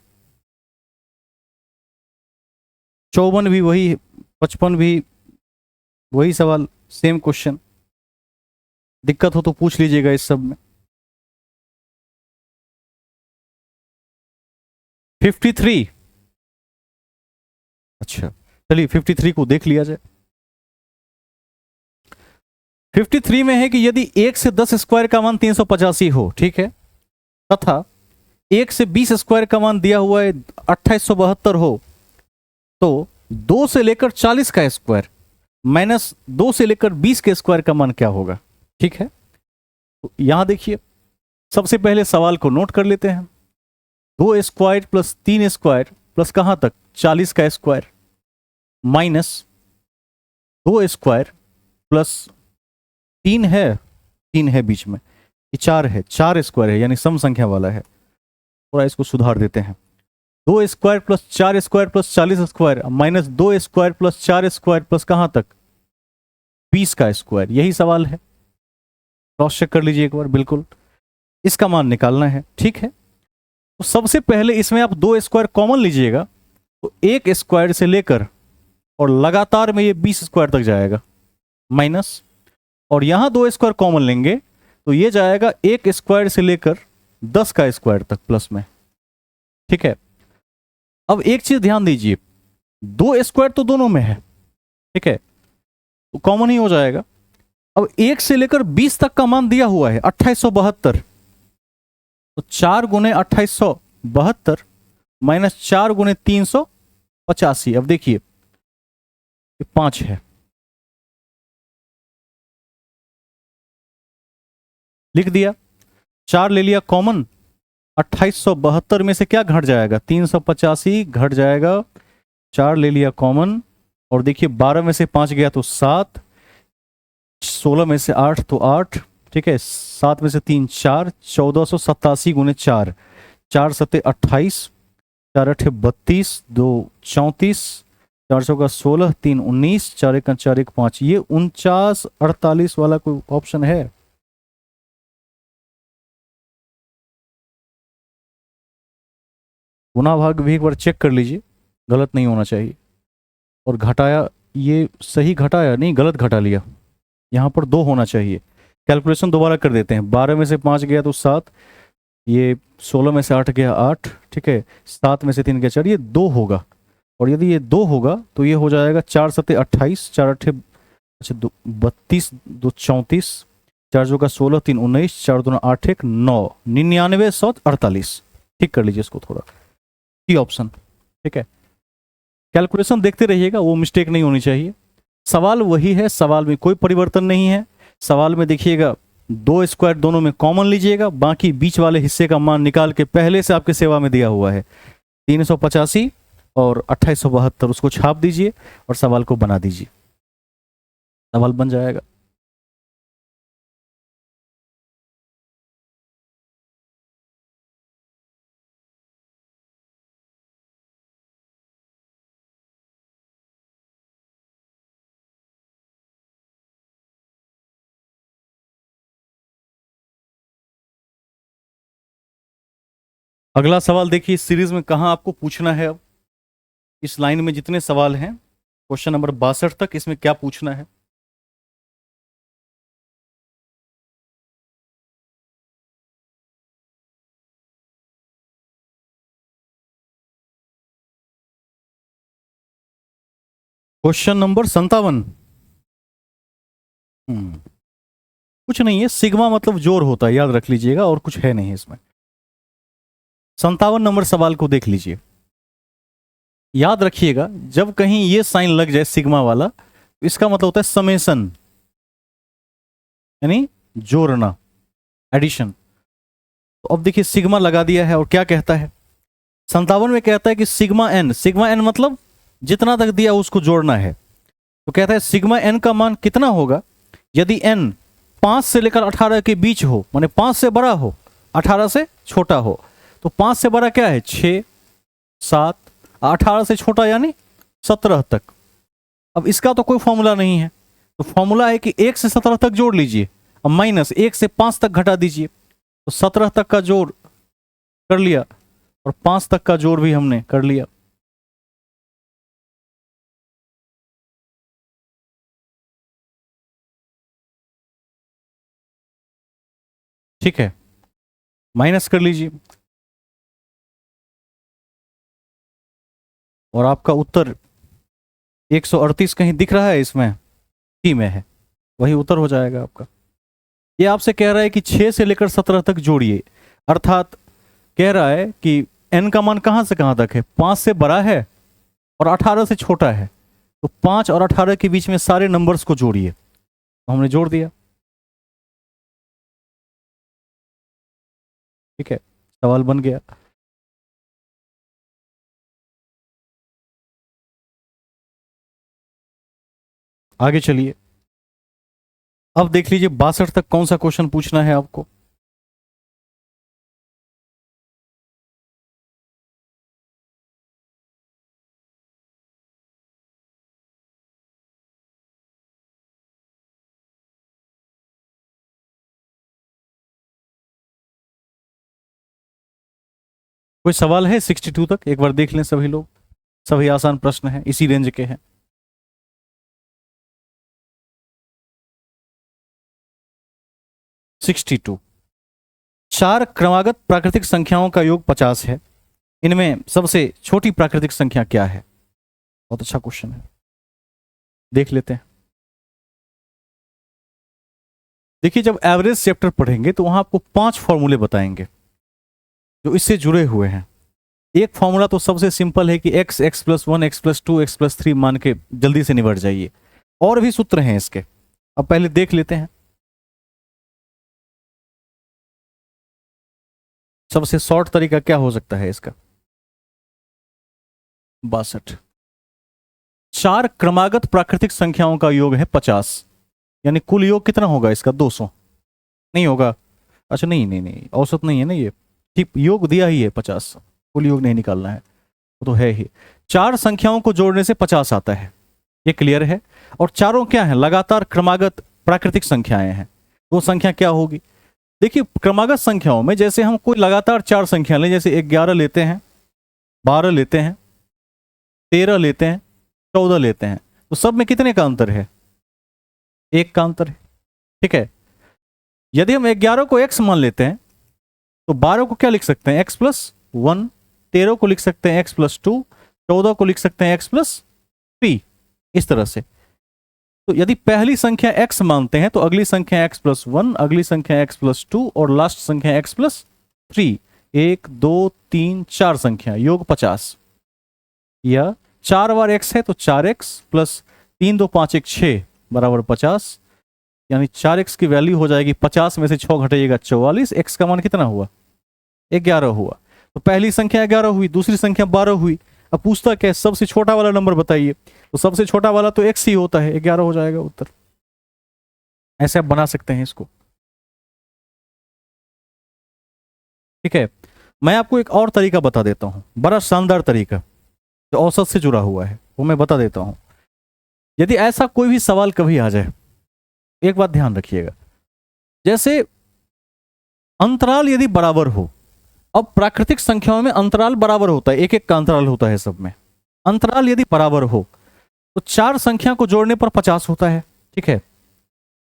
A: 54 भी वही, 55 भी वही सवाल, सेम क्वेश्चन। दिक्कत हो तो पूछ लीजिएगा इस सब में। 53, अच्छा चलिए 53 को देख लिया जाए। 53 में है कि यदि 1 से 10 स्क्वायर का मान 385 हो, ठीक है, तथा 1 से 20 स्क्वायर का मान दिया हुआ है 2872 हो, तो 2 से लेकर 40 का स्क्वायर माइनस 2 से लेकर 20 के स्क्वायर का मान क्या होगा। ठीक है, तो यहां देखिए, सबसे पहले सवाल को नोट कर लेते हैं। 2 स्क्वायर प्लस 3 स्क्वायर प्लस कहां तक, 40 का स्क्वायर, माइनस 2 स्क्वायर प्लस 3 है, 3 है बीच में, ये 4 है, 4 स्क्वायर है, यानी सम संख्या वाला है। थोड़ा इसको सुधार देते हैं, 2 square plus 4 square plus 40 square minus 2 square plus 4 square plus कहां तक, 20 का स्क्वायर। यही सवाल है, क्रॉस चेक कर लीजिए एक बार, बिल्कुल इसका मान निकालना है। ठीक है, तो सबसे पहले इसमें आप 2 स्क्वायर कॉमन लीजिएगा, तो एक स्क्वायर से लेकर और लगातार में ये 20 स्क्वायर तक जाएगा, माइनस, और यहां 2 स्क्वायर कॉमन लेंगे तो ये जाएगा एक स्क्वायर से लेकर 10 का स्क्वायर तक प्लस में। ठीक है, अब एक चीज ध्यान दीजिए, 2 स्क्वायर तो दोनों में है, ठीक है, तो कॉमन ही हो जाएगा। अब 1 से लेकर 20 तक का मान दिया हुआ है 2872, तो 4 × 2872 माइनस 4 × 385। अब देखिए 5 है, लिख दिया, 4 ले लिया कॉमन, 2872 में से क्या घट जाएगा, 385 घट जाएगा, 4 ले लिया कॉमन, और देखिए 12 में से 5 गया तो 7, 16 में से 8 तो 8, ठीक है, 7 में से 3 4, 1487 गुने 4, 4 सत्ते 28, 4 अठे 32, 2 34, 4 चौका 16, 3 19, 4 एक 4 एक 5, ये 49 48 वाला कोई ऑप्शन है? गुना भाग भी एक बार चेक कर लीजिए, गलत नहीं होना चाहिए। और घटाया, ये सही घटाया नहीं, गलत घटा लिया, यहाँ पर 2 होना चाहिए। कैलकुलेशन दोबारा कर देते हैं। 12 में से 5 गया तो 7, ये 16 में से 8 गया 8, ठीक है, 7 में से 3 गया 4, ये 2 होगा। और यदि ये 2 होगा तो ये हो जाएगा 4 सत्ते 28, 4 अठे अच्छा 32, 2 34, 4 जो का 16, 3 19, 4 2 8 1 9, 9948। ठीक कर लीजिए इसको थोड़ा, सी ऑप्शन, ठीक है। कैलकुलेशन देखते रहिएगा, वो मिस्टेक नहीं होनी चाहिए। सवाल वही है, सवाल में कोई परिवर्तन नहीं है। सवाल में देखिएगा 2 स्क्वायर दोनों में कॉमन लीजिएगा, बाकी बीच वाले हिस्से का मान निकाल के पहले से आपके सेवा में दिया हुआ है 385 और 2872, उसको छाप दीजिए और सवाल को बना दीजिए, सवाल बन जाएगा। अगला सवाल देखिए, इस सीरीज में कहां आपको पूछना है। अब इस लाइन में जितने सवाल हैं, क्वेश्चन नंबर 62 तक, इसमें क्या पूछना है? Question number 57। कुछ नहीं है, सिग्मा मतलब जोर होता है, याद रख लीजिएगा, और कुछ है नहीं इसमें। 57 नंबर सवाल को देख लीजिए, याद रखिएगा, जब कहीं ये साइन लग जाए सिग्मा वाला, तो इसका मतलब होता है समेशन, यानी जोड़ना, एडिशन। तो अब देखिए सिग्मा लगा दिया है और क्या कहता है 57 में, कहता है कि सिग्मा एन मतलब जितना तक दिया उसको जोड़ना है। तो कहता है सिग्मा एन का मान कितना होगा यदि एन 5 से लेकर 18 के बीच हो, माने 5 से बड़ा हो 18 से छोटा हो। तो 5 से बड़ा क्या है 6 7, 18 से छोटा यानी 17 तक। अब इसका तो कोई फॉर्मूला नहीं है, तो फॉर्मूला है कि 1 से 17 तक जोड़ लीजिए, अब माइनस 1 से 5 तक घटा दीजिए, तो 17 तक का जोड़ कर लिया और 5 तक का जोड़ भी हमने कर लिया। ठीक है, माइनस कर लीजिए और आपका उत्तर 138 कहीं दिख रहा है इसमें, सी में है, वही उत्तर हो जाएगा आपका। ये आपसे कह रहा है कि 6 से लेकर 17 तक जोड़िए, अर्थात कह रहा है कि n का मान कहां से कहां तक है, 5 से बड़ा है और 18 से छोटा है, तो 5 और 18 के बीच में सारे नंबर्स को जोड़िए। तो हमने जोड़ दिया, ठीक है, सवाल बन गया। आगे चलिए, अब देख लीजिए 62 तक कौन सा क्वेश्चन पूछना है आपको। कोई सवाल है 62 तक? एक बार देख लें सभी लोग, सभी आसान प्रश्न हैं, इसी रेंज के हैं। सिक्सटी टू, 4 क्रमागत प्राकृतिक संख्याओं का योग 50 है, इनमें सबसे छोटी प्राकृतिक संख्या क्या है? बहुत अच्छा क्वेश्चन है, देख लेते हैं। देखिए जब एवरेज चैप्टर पढ़ेंगे तो वहां आपको 5 फॉर्मूले बताएंगे जो इससे जुड़े हुए हैं। एक फॉर्मूला तो सबसे सिंपल है कि x+1 x+2 x+3 मान के जल्दी से निबट जाइए, और भी सूत्र हैं इसके, अब पहले देख लेते हैं। सबसे शॉर्ट तरीका क्या हो सकता है इसका? 62। 4 क्रमागत प्राकृतिक संख्याओं का योग है 50, यानी कुल योग कितना होगा इसका? 200 नहीं होगा? अच्छा नहीं नहीं नहीं, औसत नहीं है ना ये, ठीक योग दिया ही है 50, कुल योग नहीं निकालना है, वो तो है ही। चार संख्याओं को जोड़ने से 50 आता है, ये क्लियर है। और चारों क्या है? लगातार क्रमागत प्राकृतिक संख्याएं हैं। वो संख्या क्या होगी? देखिए क्रमागत संख्याओं में जैसे हम कोई लगातार चार संख्या लें, जैसे 11 लेते हैं, 12 लेते हैं, 13 लेते हैं, 14 लेते हैं, तो सब में कितने का अंतर है? एक का अंतर है, ठीक है। यदि हम 11 को x मान लेते हैं तो 12 को क्या लिख सकते हैं? x+1, 13 को लिख सकते हैं x+2, 14 को लिख सकते हैं x+3, इस तरह से। तो यदि पहली संख्या x मानते हैं तो अगली संख्या x+1, अगली संख्या x+2 और लास्ट संख्या x+3, 1 2 3 4 संख्या, योग 50। या 4 बार x है तो 4x प्लस 3 2 5 1 6 बराबर 50, यानी 4x की वैल्यू हो जाएगी 50 में से 6 घटाइएगा 44, x का मान कितना हुआ? 11 हुआ। तो पहली संख्या 11 हुई, दूसरी संख्या 12 हुई। अब पूछता क्या है? सबसे छोटा वाला नंबर बताइए, तो सबसे छोटा वाला तो x ही होता है, 11 हो जाएगा उत्तर। ऐसे आप बना सकते हैं इसको, ठीक है। मैं आपको एक और तरीका बता देता हूं, बड़ा शानदार तरीका जो औसत से जुड़ा हुआ है, वो मैं बता देता हूं। यदि ऐसा कोई भी सवाल कभी आ जाए, एक बात ध्यान रखिएगा, जैसे अंतराल यदि बराबर हो, अब प्राकृतिक संख्याओं में अंतराल बराबर होता है, एक एक का अंतराल होता है सब में। अंतराल यदि बराबर हो तो चार संख्या को जोड़ने पर 50 होता है, ठीक है।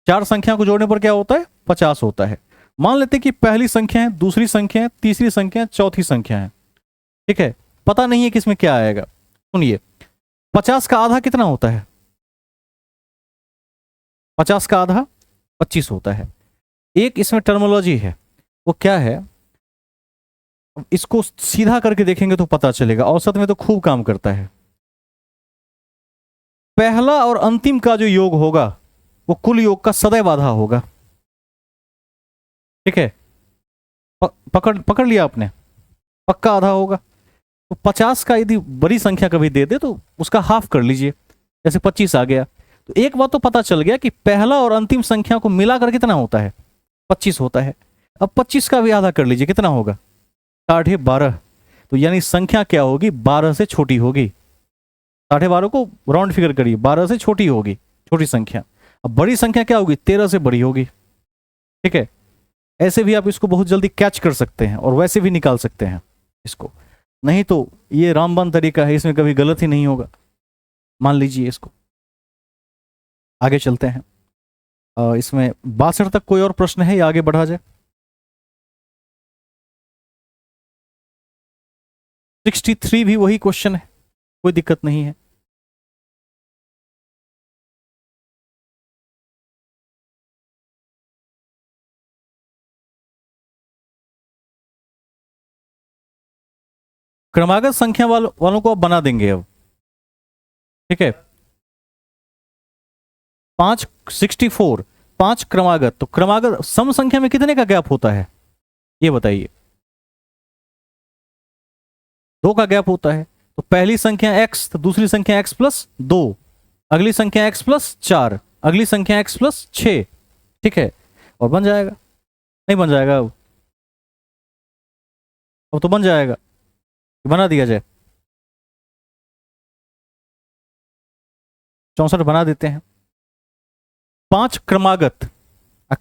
A: चार संख्या को जोड़ने पर क्या होता है? 50 होता है। मान लेते हैं कि पहली संख्या है, दूसरी संख्या है, तीसरी संख्या है, चौथी संख्या है, ठीक है। पता नहीं है कि इसमें क्या आएगा। सुनिए, 50 का आधा कितना होता है? 50 का आधा 25 होता है। एक इसमें टर्मोलॉजी है, वो क्या है, इसको सीधा करके देखेंगे तो पता चलेगा, औसत में तो खूब काम करता है। पहला और अंतिम का जो योग होगा वो कुल योग का सदैव आधा होगा, ठीक है। पकड़ पकड़ लिया आपने, पक्का आधा होगा। तो 50 का यदि बड़ी संख्या कभी दे दे तो उसका हाफ कर लीजिए, जैसे 25 आ गया। तो एक बात तो पता चल गया कि पहला और अंतिम संख्या को मिलाकर कितना होता है? 25 होता है। अब 25 का भी आधा कर लीजिए, कितना होगा? 12.5। तो यानी संख्या क्या होगी? 12 से छोटी होगी। 12.5 को राउंड फिगर करिए, 12 से छोटी होगी, छोटी संख्या। अब बड़ी संख्या क्या होगी? 13 से बड़ी होगी, ठीक है। ऐसे भी आप इसको बहुत जल्दी कैच कर सकते हैं और वैसे भी निकाल सकते हैं इसको। नहीं तो ये रामबाण तरीका है, इसमें कभी गलत ही नहीं होगा, मान लीजिए इसको। आगे चलते हैं। इसमें 62 तक कोई और प्रश्न है या आगे बढ़ा जाए? 63 भी वही क्वेश्चन है, कोई दिक्कत नहीं है। क्रमागत संख्या वालों को आप बना देंगे अब, ठीक है। 64, 5 क्रमागत, तो क्रमागत सम संख्या में कितने का गैप होता है ये बताइए? 2 का गैप होता है। तो पहली संख्या x, तो दूसरी संख्या x+2, अगली संख्या x+4, अगली संख्या x+6, ठीक है। और बन जाएगा, नहीं बन जाएगा? अब तो बन जाएगा, बना दिया जाए। 64 बना देते हैं। 5 क्रमागत,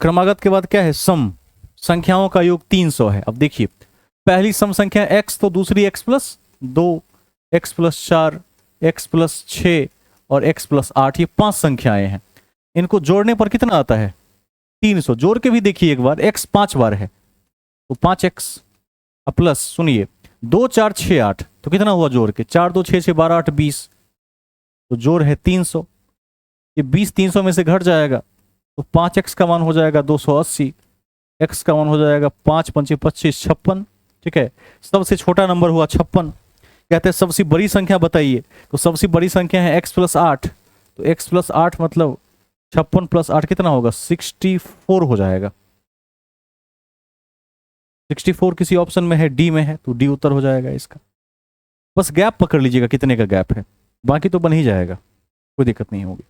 A: क्रमागत के बाद क्या है? सम संख्याओं का योग 300 है। अब देखिए, पहली सम संख्या x, तो दूसरी x+2, x+4, x+6 और x+8, ये 5 संख्याएं हैं। इनको जोड़ने पर कितना आता है? 300। जोड़ के भी देखिए एक बार, x 5 बार है तो 5x प्लस, सुनिए, 2 4 6 8, तो कितना हुआ जोड़ के? 4 2 6 6 12 8 20, तो जोड़ है 300। ये 20 300 में से घट जाएगा तो 5x का मान हो जाएगा 280, x का मान हो जाएगा 5 5 25 56, ठीक है। सबसे छोटा नंबर हुआ 56। कहते हैं सबसे बड़ी संख्या बताइए, तो सबसे बड़ी संख्या है x+8, तो x+8 मतलब 56 + 8 कितना होगा? 64 हो जाएगा। 64 किसी ऑप्शन में है, डी में है, तो डी उत्तर हो जाएगा इसका। बस गैप पकड़ लीजिएगा कितने का गैप है, बाकी तो बन ही जाएगा, कोई दिक्कत नहीं होगी।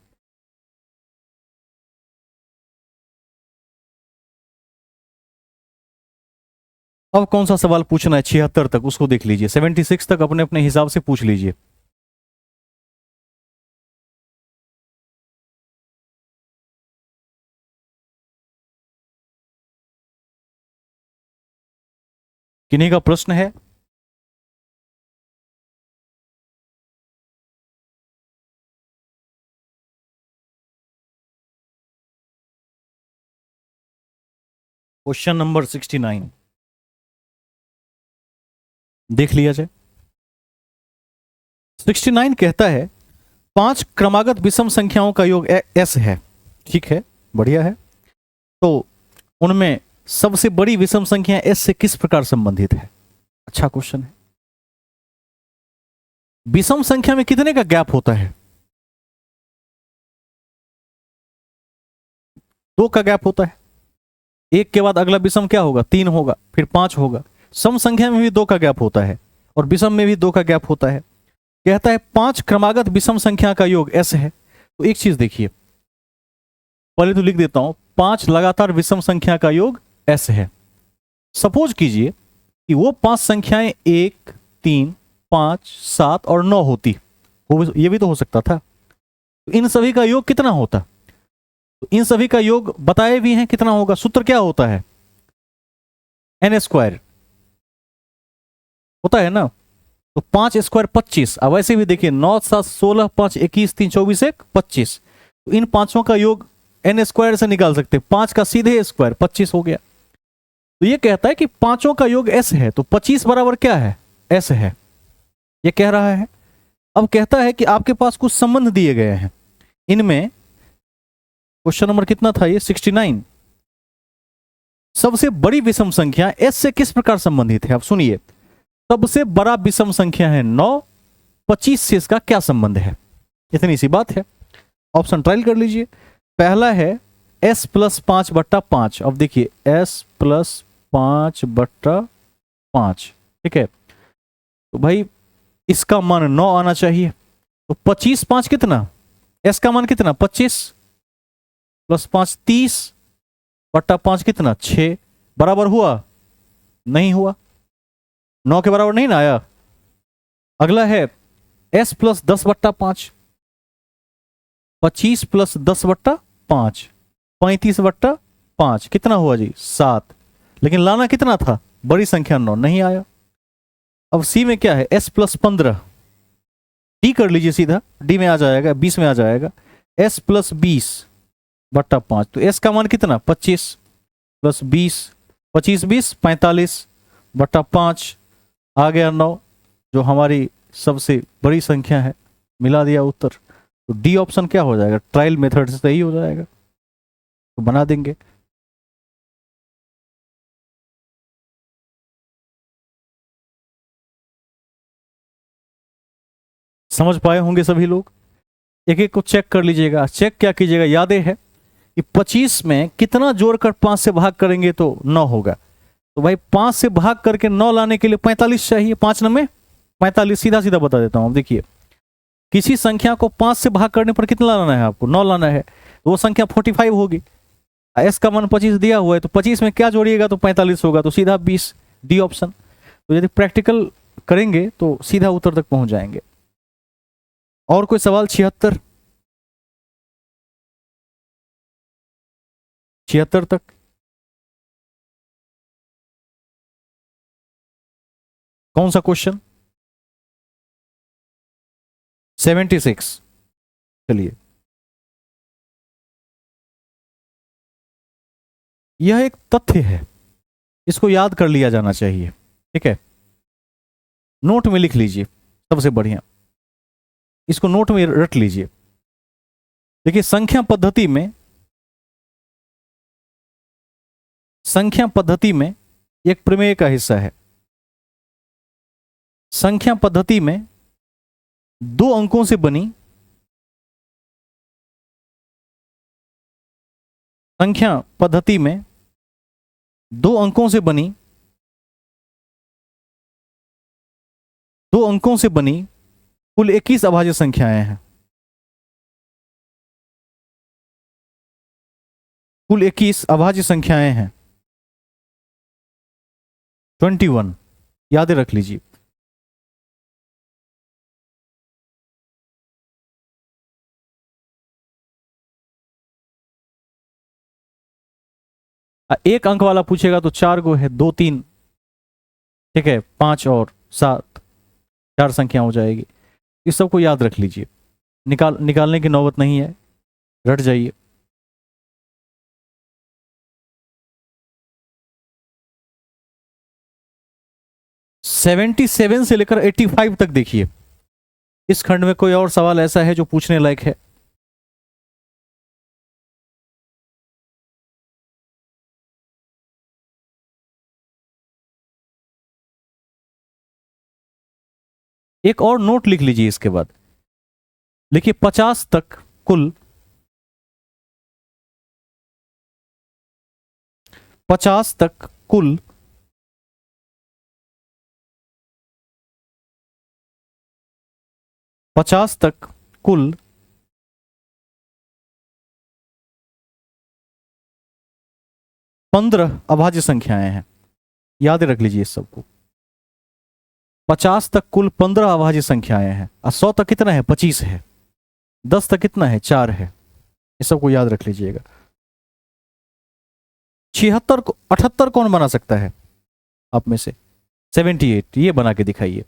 A: अब कौन सा सवाल पूछना है 76 तक, उसको देख लीजिए। 76 तक अपने अपने हिसाब से पूछ लीजिए। किन्हीं का प्रश्न है? क्वेश्चन नंबर 69 देख लिया जाए। 69 कहता है 5 क्रमागत विषम संख्याओं का योग एस है। ठीक है, बढ़िया है। तो उनमें सबसे बड़ी विषम संख्या एस से किस प्रकार संबंधित है? अच्छा क्वेश्चन है। विषम संख्या में कितने का गैप होता है? 2 का गैप होता है। एक के बाद अगला विषम क्या होगा? 3 होगा, फिर 5 होगा। सम संख्या में भी 2 का गैप होता है और विषम में भी 2 का गैप होता है। कहता है 5 क्रमागत विषम संख्या का योग एस है। तो एक चीज देखिए, पहले तो लिख देता हूं, 5 लगातार विषम संख्या का योग एस है। सपोज कीजिए कि वो 5 संख्याएं 1, 3, 5, 7 और 9 होती, ये भी तो हो सकता था। तो इन सभी का योग कितना होता? तो इन सभी का योग बताए भी हैं कितना होगा। सूत्र क्या होता है? एन स्क्वायर होता है ना। तो 5 स्क्वायर 25। अब वैसे भी देखिए 9, 7, 16, 5, 21, 3, 24, 1, 25। तो इन पांचों का योग एन स्क्वायर से निकाल सकते हैं। 5 का सीधे स्क्वायर 25 हो गया। तो ये कहता है कि पांचों का योग एस है, तो 25 बराबर क्या है? एस है, ये कह रहा है। अब कहता है कि आपके पास कुछ संबंध दिए गए हैं। इनमें क्वेश्चन नंबर कितना था ये? 69। सबसे बड़ी विषम संख्या एस से किस प्रकार संबंधित है? अब सुनिए, सबसे बड़ा विषम संख्या है 9, 25 से इसका क्या संबंध है? इतनी सी बात है। ऑप्शन ट्रायल कर लीजिए। पहला है s प्लस 5/5। अब देखिए s प्लस 5/5, ठीक है। तो भाई इसका मान 9 आना चाहिए। तो 25, 5 कितना? s का मान कितना? 25 प्लस 5 30/5 कितना? 6। बराबर हुआ? नहीं हुआ। 9 के बराबर नहीं ना आया। अगला है s प्लस 10/5। 25 प्लस 10/5 35/5 कितना हुआ जी? 7। लेकिन लाना कितना था? बड़ी संख्या 9, नहीं आया। अब सी में क्या है? s plus 15। डी कर लीजिए सीधा, डी में आ जाएगा, 20 में आ जाएगा। s plus 20/5। तो s का मान कितना? 25 प्लस 20, 25 20 45/5 आ गया 9, जो हमारी सबसे बड़ी संख्या है। मिला दिया उत्तर। तो डी ऑप्शन क्या हो जाएगा? ट्रायल मेथड से सही हो जाएगा, तो बना देंगे। समझ पाए होंगे सभी लोग। एक एक को चेक कर लीजिएगा। चेक क्या कीजिएगा? यादें है कि 25 में कितना जोड़कर 5 से भाग करेंगे तो 9 होगा। तो भाई 5 से भाग करके 9 लाने के लिए 45 चाहिए। 5 में 45, सीधा सीधा बता देता हूं। देखिए, किसी संख्या को 5 से भाग करने पर कितना लाना है आपको? 9 लाना है। तो वो संख्या 45 होगी। एस का मान 25 दिया हुआ है, तो 25 में क्या जोड़िएगा तो 45 होगा। तो सीधा 20, डी ऑप्शन। तो यदि प्रैक्टिकल करेंगे तो सीधा उत्तर तक पहुंच जाएंगे। और कोई सवाल? 76 तक। कौन सा क्वेश्चन? 76। चलिए, यह एक तथ्य है, इसको याद कर लिया जाना चाहिए। ठीक है, नोट में लिख लीजिए, सबसे बढ़िया। इसको नोट में रट लीजिए। देखिए, संख्या पद्धति में एक प्रमेय का हिस्सा है। संख्या पद्धति में 2 अंकों से बनी संख्या पद्धति में 2 अंकों से बनी 2 अंकों से बनी कुल 21 अभाज्य संख्याएं हैं। कुल 21 अभाज्य संख्याएं हैं। 21 याद रख लीजिए। एक अंक वाला पूछेगा तो 4 गो है, 2 3, ठीक है, 5 और 7, 4 संख्या हो जाएगी। इस सबको याद रख लीजिए, निकालने की नौबत नहीं है, रट जाइए। सेवेंटी 77 से लेकर 85 तक देखिए। इस खंड में कोई और सवाल ऐसा है जो पूछने लायक है? एक और नोट लिख लीजिए इसके बाद। लिखिए 50 तक कुल 50 तक कुल 50 तक कुल 15 अभाज्य संख्याएं हैं। याद रख लीजिए इस सबको। 50 तक कुल 15 अभाज्य संख्याएं हैं। और 100 तक कितना है? 25 है। 10 तक कितना है? 4 है। इस सबको याद रख लीजिएगा। 76 को 78 कौन बना सकता है आप में से? 78 ये बना के दिखाइए।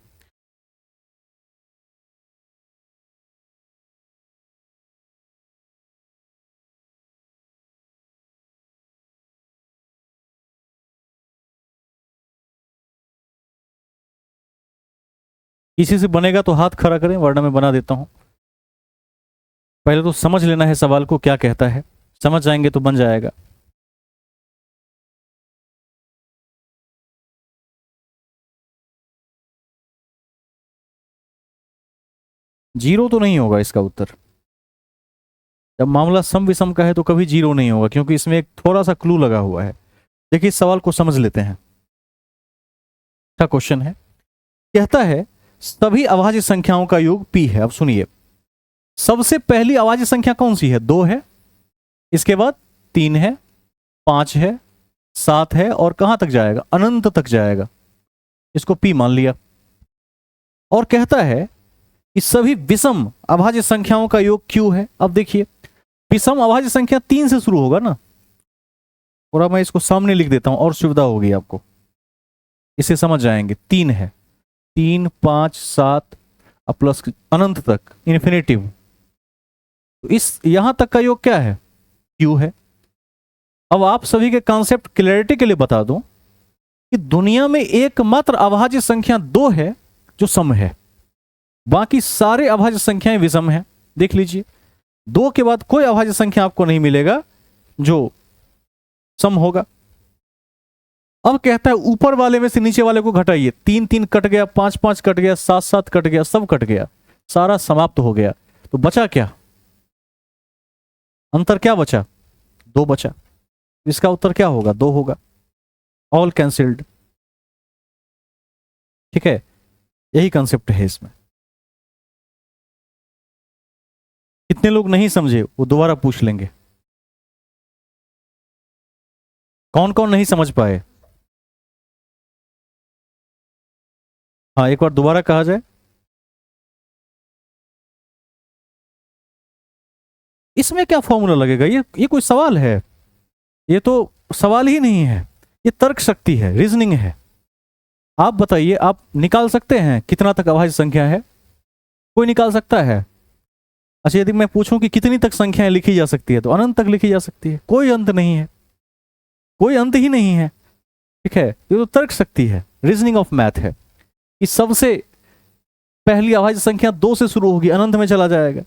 A: किसी से बनेगा तो हाथ खड़ा करें, वरना मैं बना देता हूं। पहले तो समझ लेना है सवाल को क्या कहता है, समझ जाएंगे तो बन जाएगा। जीरो तो नहीं होगा इसका उत्तर। जब मामला सम विषम का है तो कभी जीरो नहीं होगा, क्योंकि इसमें एक थोड़ा सा क्लू लगा हुआ है। देखिए इस सवाल को समझ लेते हैं। अच्छा क्वेश्चन है। कहता है सभी अभाज्य संख्याओं का योग p है। अब सुनिए, सबसे पहली अभाज्य संख्या कौन सी है? 2 है, इसके बाद 3 है, 5 है, 7 है, और कहां तक जाएगा? अनंत तक जाएगा। इसको p मान लिया। और कहता है कि सभी विषम अभाज्य संख्याओं का योग q है। अब देखिए विषम अभाज्य संख्या 3 से शुरू होगा ना। थोड़ा मैं इसको सामने लिख देता हूं और सुविधा होगी आपको, इसे समझ जाएंगे। 3 है, 3 5 7 प्लस अनंत तक, इन्फिनेटिव। तो इस यहां तक का योग क्या है? q है। अब आप सभी के कॉन्सेप्ट क्लैरिटी के लिए बता दूं कि दुनिया में एकमात्र अभाज्य संख्या 2 है जो सम है, बाकी सारे अभाज्य संख्याएं विषम हैं। देख लीजिए 2 के बाद कोई अभाज्य संख्या आपको नहीं मिलेगा जो सम होगा। अब कहता है ऊपर वाले में से नीचे वाले को घटाइए। 3 3 कट गया, 5 5 कट गया, 7 7 कट गया, सब कट गया, सारा समाप्त हो गया। तो बचा क्या? अंतर क्या बचा? 2 बचा। इसका उत्तर क्या होगा? 2 होगा। All cancelled. ठीक है, यही कंसेप्ट है इसमें। कितने लोग नहीं समझे वो दोबारा पूछ लेंगे। कौन कौन नहीं समझ पाए? हाँ एक बार दोबारा कहा जाए। इसमें क्या फॉर्मूला लगेगा? ये कोई सवाल है? ये तो सवाल ही नहीं है, ये तर्क शक्ति है, रीजनिंग है। आप बताइए, आप निकाल सकते हैं कितना तक अभाज्य संख्या है? कोई निकाल सकता है? अच्छा यदि मैं पूछूं कि कितनी तक संख्याएं लिखी जा सकती है, तो अनंत तक लिखी जा सकती है। कोई अंत नहीं है, कोई अंत ही नहीं है। ठीक है, ये तो तर्क शक्ति है, रीजनिंग ऑफ मैथ है। कि सबसे पहली अभाज्य संख्या 2 से शुरू होगी, अनंत में चला जाएगा।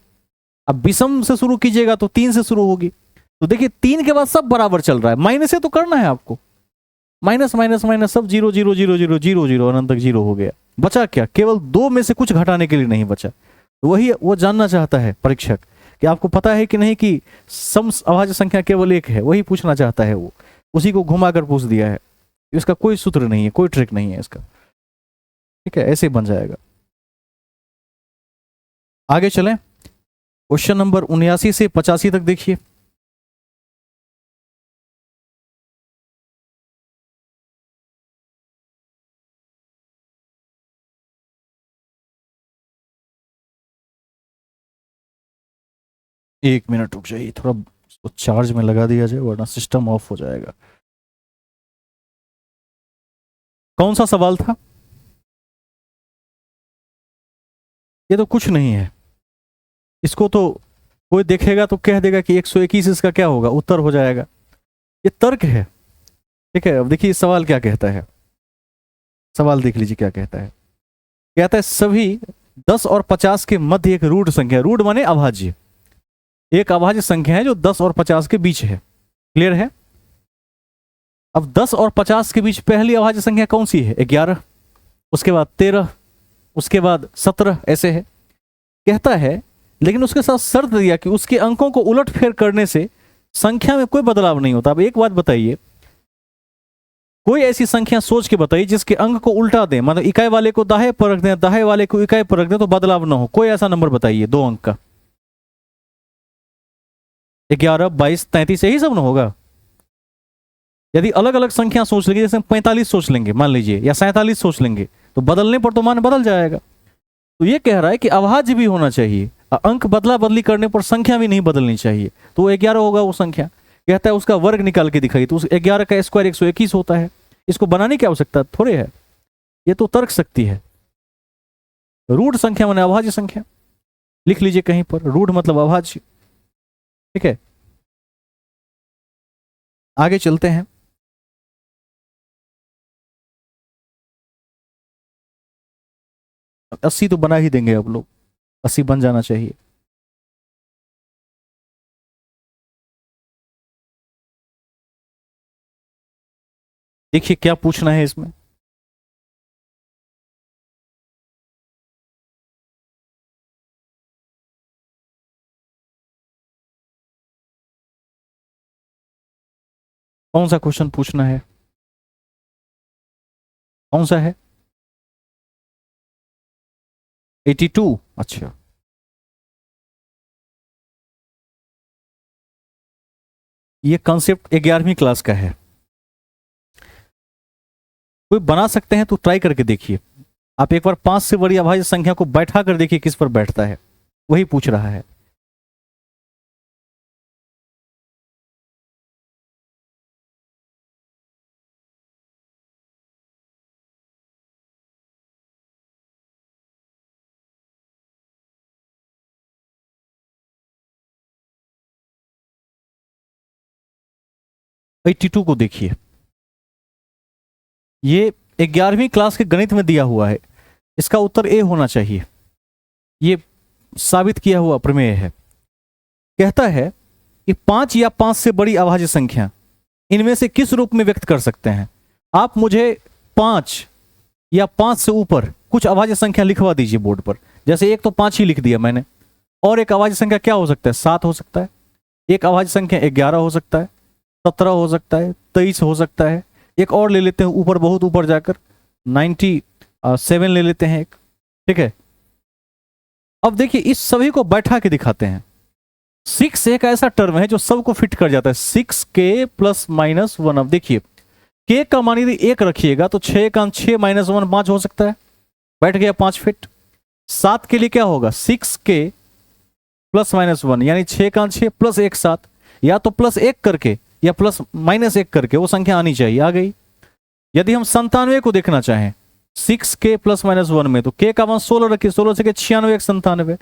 A: अब विषम से शुरू कीजिएगा तो 3 से शुरू होगी। तो देखिए 3 के बाद सब बराबर चल रहा है, माइनस से तो करना है आपको। माइनस माइनस माइनस सब 0 0 0 0 0 0 अनंत तक 0 हो गया। बचा क्या? केवल 2 में से कुछ घटाने के लिए नहीं बचा। तो वही वो जानना चाहता है परीक्षक कि आपको पता है कि नहीं कि सम अभाज्य संख्या केवल एक है। वही पूछना चाहता है वो, उसी को घुमाकर पूछ दिया है। इसका कोई सूत्र नहीं है, कोई ट्रिक नहीं है इसका। ठीक है, ऐसे बन जाएगा। आगे चलें, क्वेश्चन नंबर 79 से 85 तक देखिए। एक मिनट रुक जाइए, थोड़ा उसको चार्ज में लगा दिया जाए वरना सिस्टम ऑफ हो जाएगा। कौन सा सवाल था? ये तो कुछ नहीं है, इसको तो कोई देखेगा तो कह देगा कि 121 इसका क्या होगा, उत्तर हो जाएगा। ये तर्क है। ठीक है, अब देखिए सवाल क्या कहता है। सवाल देख लीजिए क्या कहता है। कहता है सभी 10 और 50 के मध्य एक रूढ़ संख्या, रूढ़ माने अभाज्य, एक अभाज्य संख्या है जो 10 और 50 के बीच है। क्लियर है? अब 10 और 50 के बीच पहली अभाज्य संख्या कौन सी है? 11, उसके बाद 13, उसके बाद 17, ऐसे है। कहता है लेकिन उसके साथ शर्त दिया कि उसके अंकों को उलट फेर करने से संख्या में कोई बदलाव नहीं होता। अब एक बात बताइए, कोई ऐसी संख्या सोच के बताइए जिसके अंक को उल्टा दें, मतलब इकाई वाले को दाहे पर रख दें, दाहे वाले को इकाई पर रख दें तो बदलाव ना हो। कोई ऐसा नंबर बताइए 2 अंक का। 11, 22, 33 यही सब ना होगा। यदि अलग अलग संख्या सोच लेंगे, जैसे 45 सोच लेंगे मान लीजिए, या 47 सोच लेंगे, तो बदलने पर तो मान बदल जाएगा। तो ये कह रहा है कि अभाज्य भी होना चाहिए, अंक बदला बदली करने पर संख्या भी नहीं बदलनी चाहिए। तो 11 होगा वो संख्या। कहता है उसका वर्ग निकाल के दिखाई, तो उस 11 का स्क्वायर 121 होता है। इसको बनाने की आवश्यकता थोड़े है, ये तो तर्क शक्ति है। रूढ़ संख्या माने अभाज्य संख्या, लिख लीजिए कहीं पर, रूढ़ मतलब अभाज्य। ठीक है, आगे चलते हैं। अब 80 तो बना ही देंगे अब लोग, 80 बन जाना चाहिए। देखिए क्या पूछना है इसमें। कौन सा क्वेश्चन पूछना है? कौन सा है? 82? अच्छा, ये कॉन्सेप्ट 11वीं क्लास का है। कोई बना सकते हैं तो ट्राई करके देखिए। आप एक बार 5 से बड़ी अभाज्य संख्या को बैठा कर देखिए किस पर बैठता है, वही पूछ रहा है। एट्टी टू को देखिए, ये 11वीं क्लास के गणित में दिया हुआ है, इसका उत्तर ए होना चाहिए। ये साबित किया हुआ प्रमेय है। कहता है कि 5 या 5 से बड़ी अभाज्य संख्या इनमें से किस रूप में व्यक्त कर सकते हैं। आप मुझे 5 या 5 से ऊपर कुछ अभाज्य संख्या लिखवा दीजिए बोर्ड पर। जैसे एक तो 5 ही लिख दिया मैंने, और एक अभाज्य संख्या क्या हो सकता है? 7 हो सकता है, एक अभाज्य संख्या 11 हो सकता है, 17 हो सकता है, 23 हो सकता है। एक और ले लेते हैं ऊपर, बहुत ऊपर जाकर 97 ले लेते हैं एक। ठीक है, अब देखिए इस सभी को बैठा के दिखाते हैं। 6 एक ऐसा टर्म है जो सबको फिट कर जाता है, 6k प्लस माइनस 1। अब देखिए k का मान यदि 1 रखिएगा तो 6 का 6 माइनस 1 5 हो सकता है, बैठ गया 5 फिट। 7 के लिए क्या होगा? 6k प्लस माइनस 1, यानी 6 का 6 प्लस 1 7, या तो प्लस 1 करके या प्लस माइनस 1 करके वो संख्या आनी चाहिए, आ गई। यदि हम 97 को देखना चाहें 6k प्लस माइनस 1 में, तो k का मान 16 रखिए, 16 से 96, 97।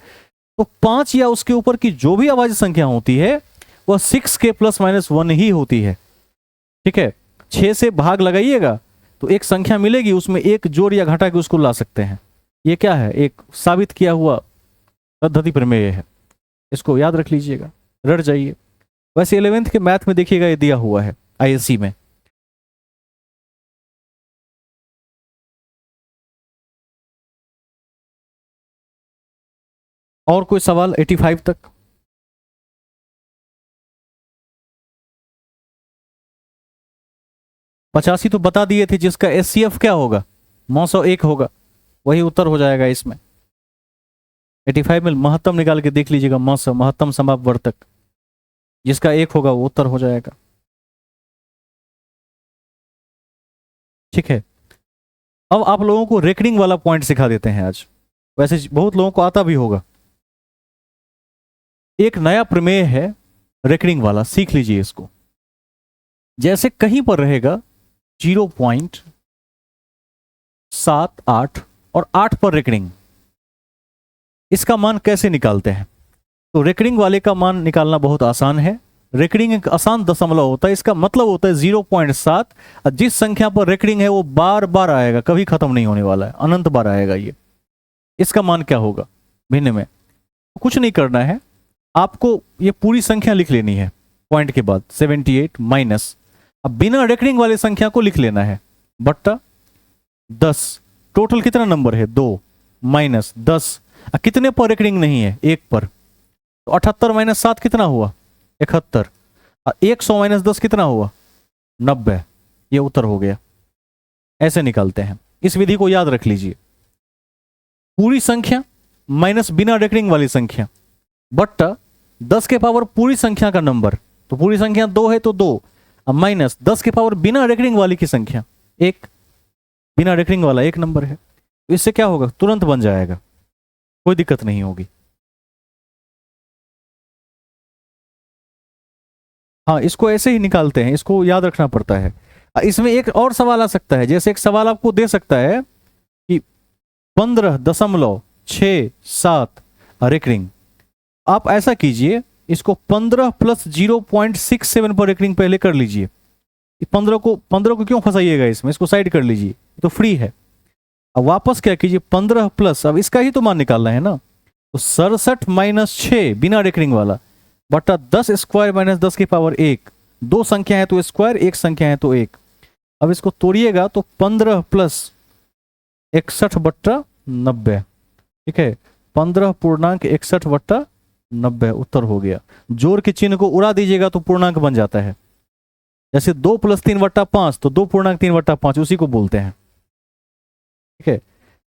A: तो 5 या उसके ऊपर की जो भी अभाज्य संख्या होती है वह 6k प्लस माइनस 1 ही होती है। ठीक है, 6 से भाग लगाइएगा तो एक संख्या मिलेगी, उसमें एक जोड़ या घटा के उसको ला सकते हैं। ये क्या है? एक साबित किया हुआ पद्धति प्रमेय है, इसको याद रख लीजिएगा, रट जाइए। वैसे 11th के मैथ में देखिएगा ये दिया हुआ है आईएससी में। और कोई सवाल 85 तक? पचासी तो बता दिए थे, जिसका एचसीएफ क्या होगा? 901 होगा, वही उत्तर हो जाएगा इसमें। 85 में महत्तम निकाल के देख लीजिएगा, महत्तम समापवर्तक, जिसका 1 होगा वो उत्तर हो जाएगा। ठीक है, अब आप लोगों को रेकरिंग वाला पॉइंट सिखा देते हैं आज। वैसे बहुत लोगों को आता भी होगा। एक नया प्रमेय है रेकरिंग वाला, सीख लीजिए इसको। जैसे कहीं पर रहेगा 0.78 और 8 पर रेकरिंग, इसका मान कैसे निकालते हैं? तो रेकरिंग वाले का मान निकालना बहुत आसान है। रेकरिंग एक आसान दशमलव होता है, इसका मतलब होता है 0.7। जिस संख्या पर रेकरिंग है वो बार बार आएगा, कभी खत्म नहीं होने वाला है, अनंत बार आएगा ये। इसका मान क्या होगा भिन्न में? कुछ नहीं करना है, आपको ये पूरी संख्या लिख लेनी है पॉइंट के बाद 78 माइनस, अब बिना रेकरिंग वाली संख्या को लिख लेना है बट्टा 10। टोटल कितना नंबर है? 2 माइनस 10। कितने पर रेकरिंग नहीं है? 1 पर, तो 78 माइनस 7 कितना हुआ? 71। 100 माइनस 10 कितना हुआ? 90। ये उत्तर हो गया। ऐसे निकालते हैं, इस विधि को याद रख लीजिए। पूरी संख्या माइनस बिना रेकरिंग वाली संख्या बट्टा 10 के पावर पूरी संख्या का नंबर, तो पूरी संख्या 2 है तो 2, अब माइनस 10 के पावर बिना रेकरिंग वाली की संख्या 1, बिना रेकरिंग वाला 1 नंबर है। तो इससे क्या होगा? तुरंत बन जाएगा, कोई दिक्कत नहीं होगी। हाँ, इसको ऐसे ही निकालते हैं, इसको याद रखना पड़ता है। इसमें एक और सवाल आ सकता है, जैसे एक सवाल आपको दे सकता है कि 15.67 रेकरिंग। आप ऐसा कीजिए, इसको 15 प्लस 0.67 पर रेकरिंग पहले कर लीजिए। 15 को क्यों फंसाइएगा इसमें, इसको साइड कर लीजिए, तो फ्री है। अब वापस क्या कीजिए, 15 प्लस, अब इसका ही तो मान निकालना है ना, तो 67 माइनस 6 बिना रेकरिंग वाला बटा 10 स्क्वायर माइनस 10 की पावर 1। 2 संख्या है तो स्क्वायर, 1 संख्या है तो 1। अब इसको तोड़िएगा तो 15 प्लस 61 बट्टा 90, ठीक है, 15.61 बट्टा 90 उत्तर हो गया। जोड़ के चिन्ह को उड़ा दीजिएगा तो पूर्णांक बन जाता है। जैसे 2 प्लस 3 बट्टा 5, तो 2.3 बट्टा 5 उसी को बोलते हैं, ठीक है,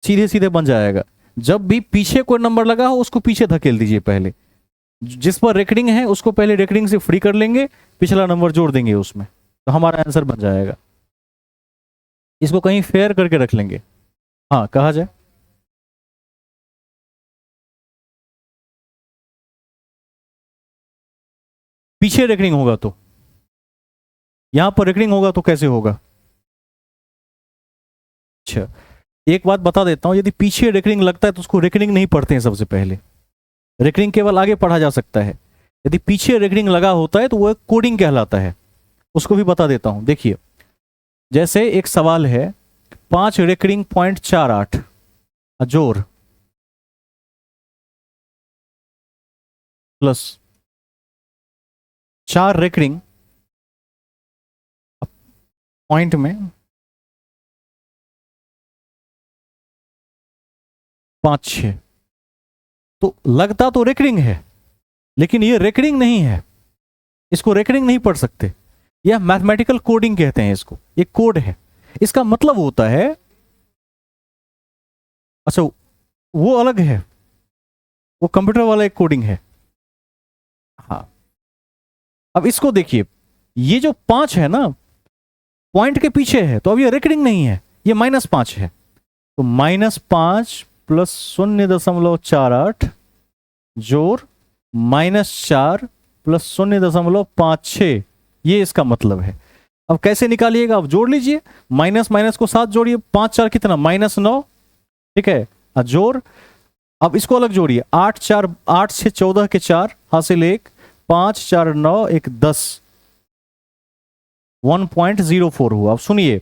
A: सीधे सीधे बन जाएगा। जब भी पीछे कोई नंबर लगा हो उसको पीछे धकेल दीजिए, पहले जिस पर रेकरिंग है उसको पहले रेकरिंग से फ्री कर लेंगे, पिछला नंबर जोड़ देंगे उसमें, तो हमारा आंसर बन जाएगा। इसको कहीं फेयर करके रख लेंगे। हाँ, कहा जाए पीछे रेकरिंग होगा तो, यहां पर रेकरिंग होगा तो कैसे होगा? अच्छा, एक बात बता देता हूं, यदि पीछे रेकरिंग लगता है तो उसको रेकरिंग नहीं पढ़ते हैं सबसे पहले, रेकरिंग केवल आगे पढ़ा जा सकता है। यदि पीछे रेकरिंग लगा होता है तो वो एक कोडिंग कहलाता है, उसको भी बता देता हूं। देखिए, जैसे एक सवाल है 5 रेकरिंग 0.48 जोर प्लस 4 रेकरिंग पॉइंट में 5-6, तो लगता तो रेकरिंग है लेकिन ये रेकरिंग नहीं है, इसको रेकरिंग नहीं पढ़ सकते। यह मैथमेटिकल कोडिंग कहते हैं इसको, एक कोड है। इसका मतलब होता है, अच्छा वो अलग है, वो कंप्यूटर वाला एक कोडिंग है। हाँ, अब इसको देखिए, ये जो 5 है ना पॉइंट के पीछे है, तो अब ये रेकरिंग नहीं है, ये -5 है, तो -5 प्लस 0.48 जोर -4 प्लस 0.56, ये इसका मतलब है। अब कैसे निकालिएगा? अब जोड़ लीजिए, माइनस माइनस को 7 जोड़िए, 5 4 कितना, -9, ठीक है, जोड़। अब इसको अलग जोड़िए, 8 6 14 के 4 हासिल 1, 5 4 9 1 10, 1.04 हुआ। अब सुनिए,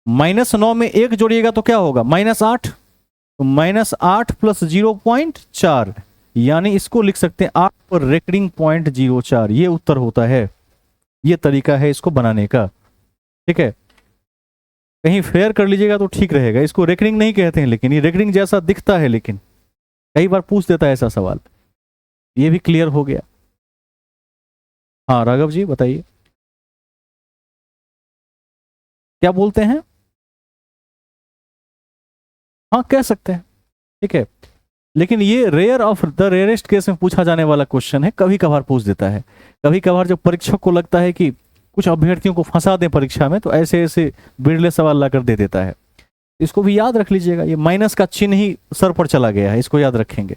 A: -9 में 1 जोड़िएगा तो क्या होगा? -8, तो -8 प्लस 0.4, यानी इसको लिख सकते हैं 8 पर रेकरिंग 0.04, ये उत्तर होता है। ये तरीका है इसको बनाने का, ठीक है, कहीं फेयर कर लीजिएगा तो ठीक रहेगा। इसको रेकरिंग नहीं कहते हैं, लेकिन ये रेकरिंग जैसा दिखता है, लेकिन कई बार पूछ देता है ऐसा सवाल। ये भी क्लियर हो गया। हाँ राघव जी बताइए, क्या बोलते हैं? हाँ कह सकते हैं, ठीक है, लेकिन ये rare of the rarest case में पूछा जाने वाला क्वेश्चन है, कभी कभार पूछ देता है। कभी कभार जब परीक्षक को लगता है कि कुछ अभ्यर्थियों को फंसा दें परीक्षा में, तो ऐसे ऐसे बिरले सवाल लाकर दे देता है। इसको भी याद रख लीजिएगा, ये माइनस का चिन्ह ही सर पर चला गया है, इसको याद रखेंगे।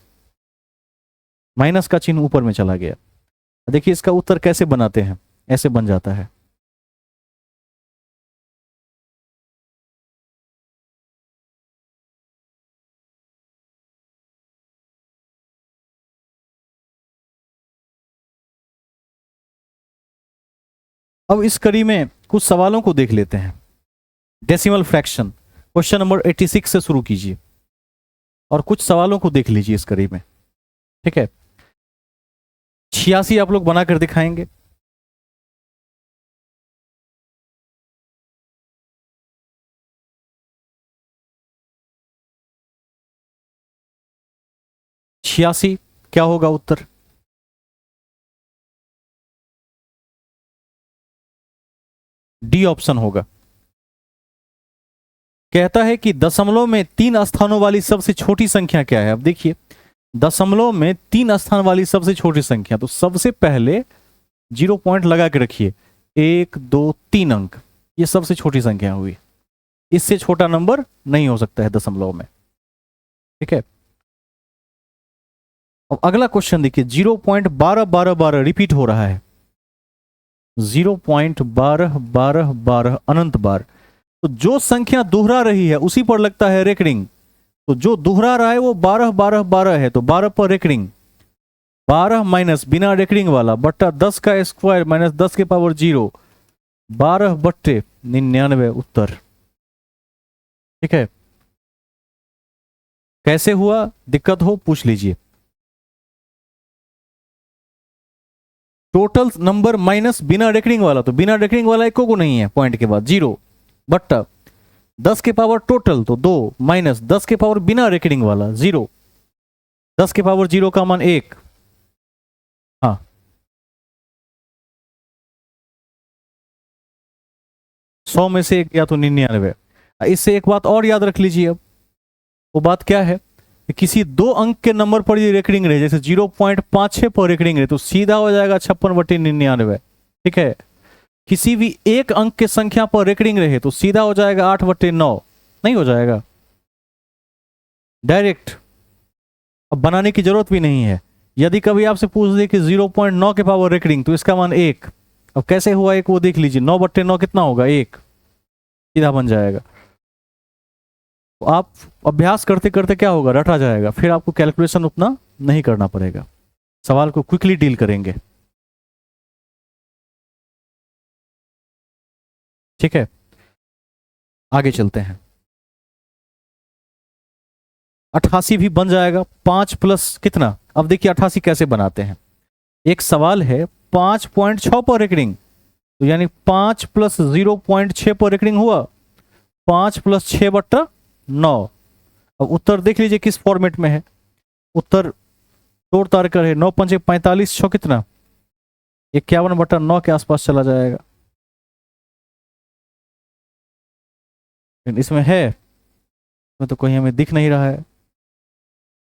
A: माइनस का चिन्ह ऊपर में चला गया। देखिए इसका उत्तर कैसे बनाते हैं, ऐसे बन जाता है। अब इस कड़ी में कुछ सवालों को देख लेते हैं। डेसिमल फ्रैक्शन क्वेश्चन नंबर 86 से शुरू कीजिए और कुछ सवालों को देख लीजिए इस कड़ी में। ठीक है, 86 आप लोग बनाकर दिखाएंगे। छियासी क्या होगा उत्तर? डी ऑप्शन होगा। कहता है कि दशमलव में 3 स्थानों वाली सबसे छोटी संख्या क्या है। अब देखिए दशमलव में 3 स्थान वाली सबसे छोटी संख्या, तो सबसे पहले 0 पॉइंट लगा के रखिए। 1 2 3 अंक, ये सबसे छोटी संख्या हुई। इससे छोटा नंबर नहीं हो सकता है दशमलव में। ठीक है, अब अगला क्वेश्चन देखिए, 0.12 रिपीट हो रहा है। 0.12 अनंत बार। तो जो संख्या दोहरा रही है उसी पर लगता है रेकरिंग। तो जो दोहरा रहा है वो 12 है, तो 12 पर रेकरिंग। 12 माइनस बिना रेकरिंग वाला बट्टा 10 का स्क्वायर माइनस 10 के पावर 0, 12/99 उत्तर। ठीक है, कैसे हुआ, दिक्कत हो पूछ लीजिए। टोटल नंबर माइनस बिना रेकरिंग वाला, तो बिना रेकरिंग वाला एक को नहीं है, पॉइंट के बाद 0, बट्टा 10 के पावर टोटल तो 2 माइनस 10 के पावर बिना रेकरिंग वाला 0, 10 के पावर 0 का मान 1। हाँ, सौ में से एक या तो 99। इससे एक बात और याद रख लीजिए। अब वो बात क्या है कि किसी 2 अंक के नंबर पर ये रेकरिंग रहे, जैसे 0.56 पर रेकरिंग रहे, तो सीधा हो जाएगा 56/99। ठीक है, किसी भी एक अंक के संख्या पर रेकरिंग रहे तो सीधा हो जाएगा 8/9। नहीं हो जाएगा डायरेक्ट, अब बनाने की जरूरत भी नहीं है। यदि कभी आपसे पूछ दे कि 0.9 के पावर रेकरिंग, तो इसका मान 1। अब कैसे हुआ एक वो देख लीजिए, 9/9 कितना होगा, 1, सीधा बन जाएगा। तो आप अभ्यास करते करते क्या होगा, रटा जाएगा, फिर आपको कैलकुलेशन उतना नहीं करना पड़ेगा, सवाल को क्विकली डील करेंगे। ठीक है, आगे चलते हैं। 88 भी बन जाएगा, 5 प्लस कितना। अब देखिए 88 कैसे बनाते हैं। एक सवाल है 5.6 पर रेकरिंग, तो यानी 5 प्लस 0.6 पर रेकरिंग हुआ, 5 प्लस 6/9। अब उत्तर देख लीजिए किस फॉर्मेट में है। उत्तर तोड़ ताड़ कर है, 9 पंचे 45, 6 कितना, 51/9 के आसपास चला जाएगा। इसमें है, इसमें तो कहीं हमें दिख नहीं रहा है। एक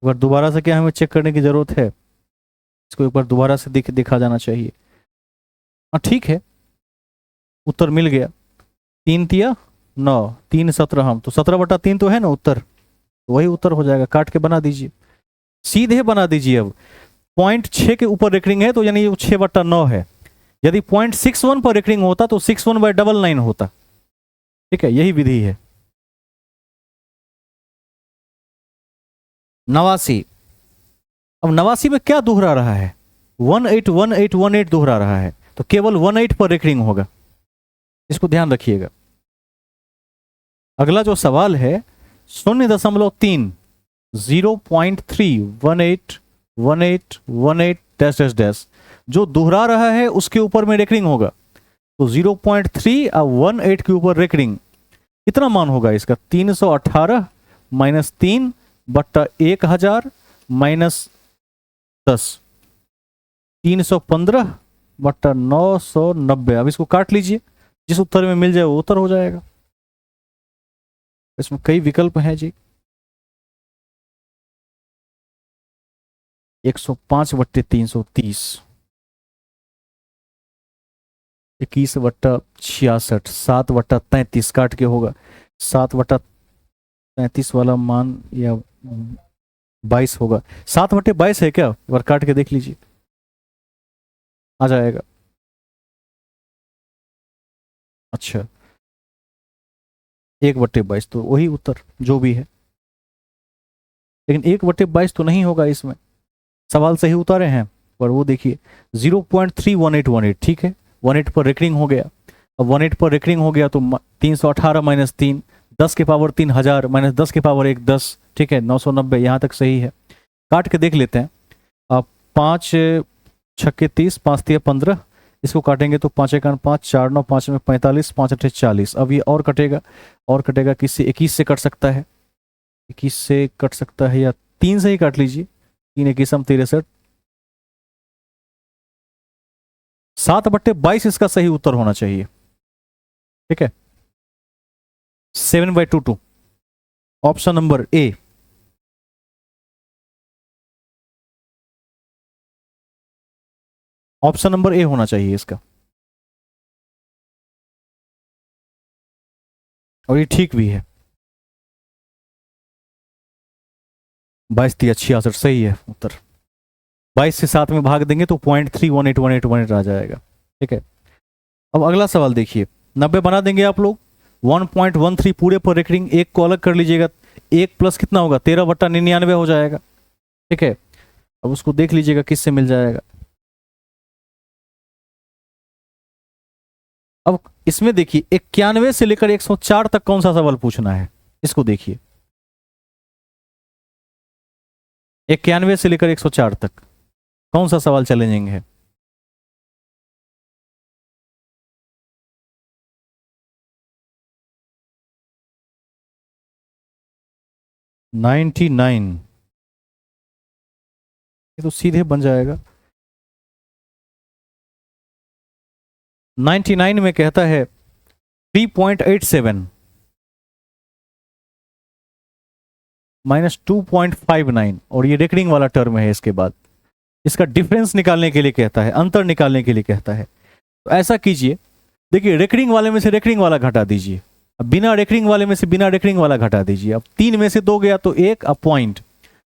A: बार दोबारा से क्या हमें चेक करने की जरूरत है, इसको एक बार दोबारा से दिखा जाना चाहिए। हाँ ठीक है, उत्तर मिल गया। 3 तिया 9, 3 17, हम तो 17/3 तो है ना उत्तर, तो वही उत्तर हो जाएगा। काट के बना दीजिए, सीधे बना दीजिए। अब 0.6 के ऊपर रेकरिंग है तो यानी ये 6/9 है। यदि 0.61 पर रेकरिंग होता तो 61/99 होता। ठीक है, यही विधि है। 89, अब 89 में क्या दोहरा रहा है, 181818 दोहरा रहा है, तो केवल 18 पर रेकरिंग होगा, इसको ध्यान रखिएगा। अगला जो सवाल है 0.3, 0.31818 डैश डैश डैश, जो दोहरा रहा है उसके ऊपर में रेकरिंग होगा, तो 0.3 और 18 के ऊपर रेकरिंग, कितना मान होगा इसका, 318 माइनस 3/1000 माइनस 10, 315/990। अब इसको काट लीजिए, जिस उत्तर में मिल जाए वो उत्तर हो जाएगा। इसमें कई विकल्प हैं जी। 105/330, 21/66, 7/33 काट के होगा। 7/33 वाला मान या 22 होगा। 7/22 है क्या? एक बार काट के देख लीजिए, आ जाएगा। अच्छा, 1/22 तो वही उत्तर जो भी है, लेकिन 1/22 तो नहीं होगा इसमें। सवाल सही उतारे हैं, पर वो देखिए 0.31818, ठीक है, 18 पर रेकरिंग हो गया। अब 18 पर रेकरिंग हो गया तो 318 माइनस 3, 10 के पावर 3000 माइनस 10 के पावर 1 10, ठीक है, 990, यहाँ तक सही है। काट के देख लेते हैं। अब 5 छक्के 30, 5 तिया 15, इसको काटेंगे तो 5 एकान 5, 4 9 5 में 45, 5 अठे 40। अब ये और कटेगा, और कटेगा किससे? 21 से कट सकता है, 21 से कट सकता है, या 3 से ही काट लीजिए, 3 21 63। 7/22 इसका सही उत्तर होना चाहिए, ठीक है, 7/22, option number A. Option number A होना चाहिए इसका, और ये ठीक भी है। 22 तिया 66 सही है उत्तर। 22 से 7 में भाग देंगे तो 0.3181818 आ जाएगा, ठीक है। अब अगला सवाल देखिए, 90 बना देंगे आप लोग, 1.13 पूरे पर रेकरिंग, एक को अलग कर लीजिएगा, एक प्लस कितना होगा? 13/99 हो जाएगा, ठीक है। अब उसको देख लीजिएगा किससे मिल जाएगा। अब इसमें देखिए 91 से लेकर 104 तक कौन सा सवाल पूछना है, इसको देखिए। 91 से लेकर 104 तक कौन सा सवाल चैलेंजिंग है? नाइन्टी नाइन, ये तो सीधे बन जाएगा। 99 में कहता है 3.87 माइनस 2.59, और ये रेकरिंग वाला टर्म है। इसके बाद इसका डिफरेंस निकालने के लिए कहता है, अंतर निकालने के लिए कहता है। तो ऐसा कीजिए, देखिए रेकरिंग वाले में से रेकरिंग वाला घटा दीजिए, अब बिना रेकरिंग वाले में से बिना रेकरिंग वाला घटा दीजिए। अब 3 में से 2 गया तो 1, अब पॉइंट,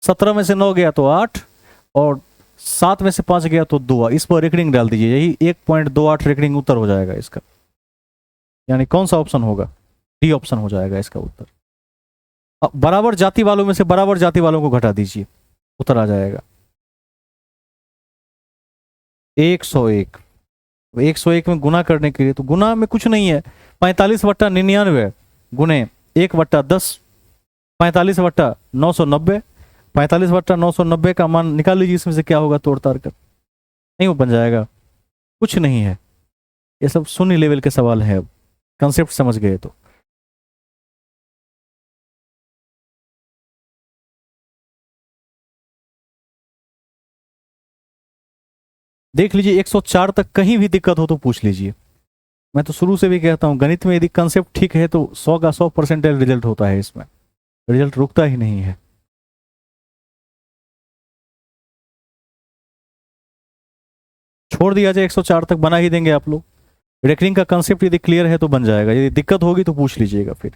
A: 17 में से 9 गया तो 8, और 7 में से 5 गया तो 2, इस पर रेकरिंग डाल दीजिए, यही 1.28 रेकरिंग उत्तर हो जाएगा इसका। यानी कौन सा ऑप्शन होगा? डी ऑप्शन हो जाएगा इसका उत्तर। अब बराबर जाति वालों में से बराबर जाति वालों को घटा दीजिए, उत्तर आ जाएगा 101। 101 में गुना करने के लिए, तो गुना में कुछ नहीं है, 45/99 गुने 1/10, 45/990, 45/990 का मान निकाल लीजिए, इसमें से क्या होगा तोड़ ताड़ कर, नहीं वो बन जाएगा, कुछ नहीं है। ये सब शून्य लेवल के सवाल है, अब कंसेप्ट समझ गए तो। देख लीजिए 104 तक कहीं भी दिक्कत हो तो पूछ लीजिए। मैं तो शुरू से भी कहता हूं, गणित में यदि कंसेप्ट ठीक है तो 100 का 100% रिजल्ट होता है, इसमें रिजल्ट रुकता ही नहीं है। छोड़ दिया जाए 104 तक बना ही देंगे आप लोग। रेकरिंग का कंसेप्ट यदि क्लियर है तो बन जाएगा, यदि दिक्कत होगी तो पूछ लीजिएगा फिर।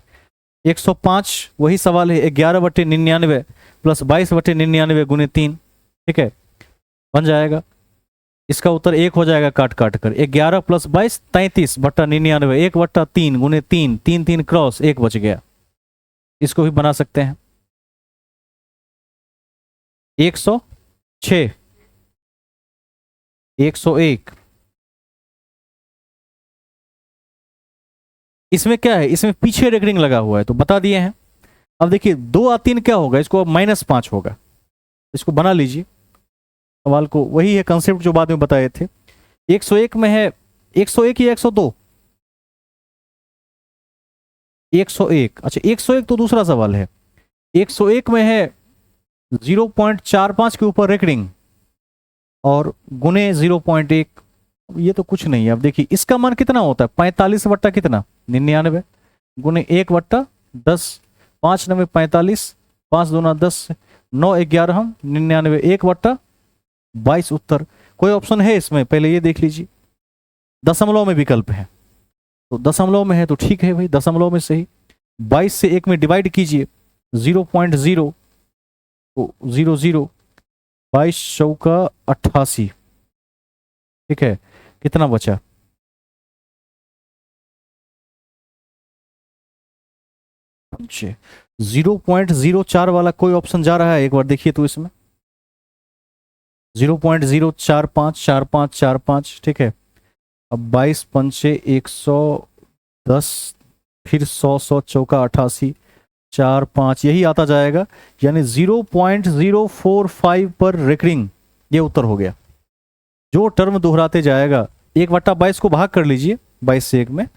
A: 105 वही सवाल है, 11/99 प्लस 22/99 गुने 3, ठीक है, बन जाएगा। इसका उत्तर 1 हो जाएगा, काट काट कर 11 प्लस 22 33/99, 1/3 गुने 3, 3 3 क्रॉस 1 बच गया। इसको भी बना सकते हैं। 106, 101, इसमें क्या है, इसमें पीछे रेकरिंग लगा हुआ है तो बता दिए हैं। अब देखिए 2 और 3 क्या होगा, इसको अब -5 होगा, इसको बना लीजिए। सवाल को वही है कंसेप्ट जो बाद में बताए थे। 101 में है 101 या 102? 101, अच्छा 101 तो दूसरा सवाल है। 101 में है 0.45 के ऊपर रेकरिंग और गुने 0.1, ये तो कुछ नहीं है। अब देखिए इसका मान कितना होता है, 45 बट्टा कितना 99 गुने 1/10, 5 9 45, 5 दूना 10, 9 11 हम 99, 1/22 उत्तर। कोई ऑप्शन है इसमें, पहले ये देख लीजिए। दशमलव में विकल्प है, तो दशमलव में है तो ठीक है भाई, दशमलव में सही। 22 से 1 में डिवाइड कीजिए, 0.0, तो 0 0, 22 चौका 88, ठीक है। कितना बचा? 0.04 वाला कोई ऑप्शन जा रहा है? एक बार देखिए तो इसमें 0.0454545, ठीक है। अब 22 पंचे 110, फिर 100 100 चौका 88, 4 5 यही आता जाएगा, यानी 0.045 पर रेकरिंग। ये उत्तर हो गया। जो टर्म दोहराते जाएगा, 1/22 को भाग कर लीजिए 22 से 1 में,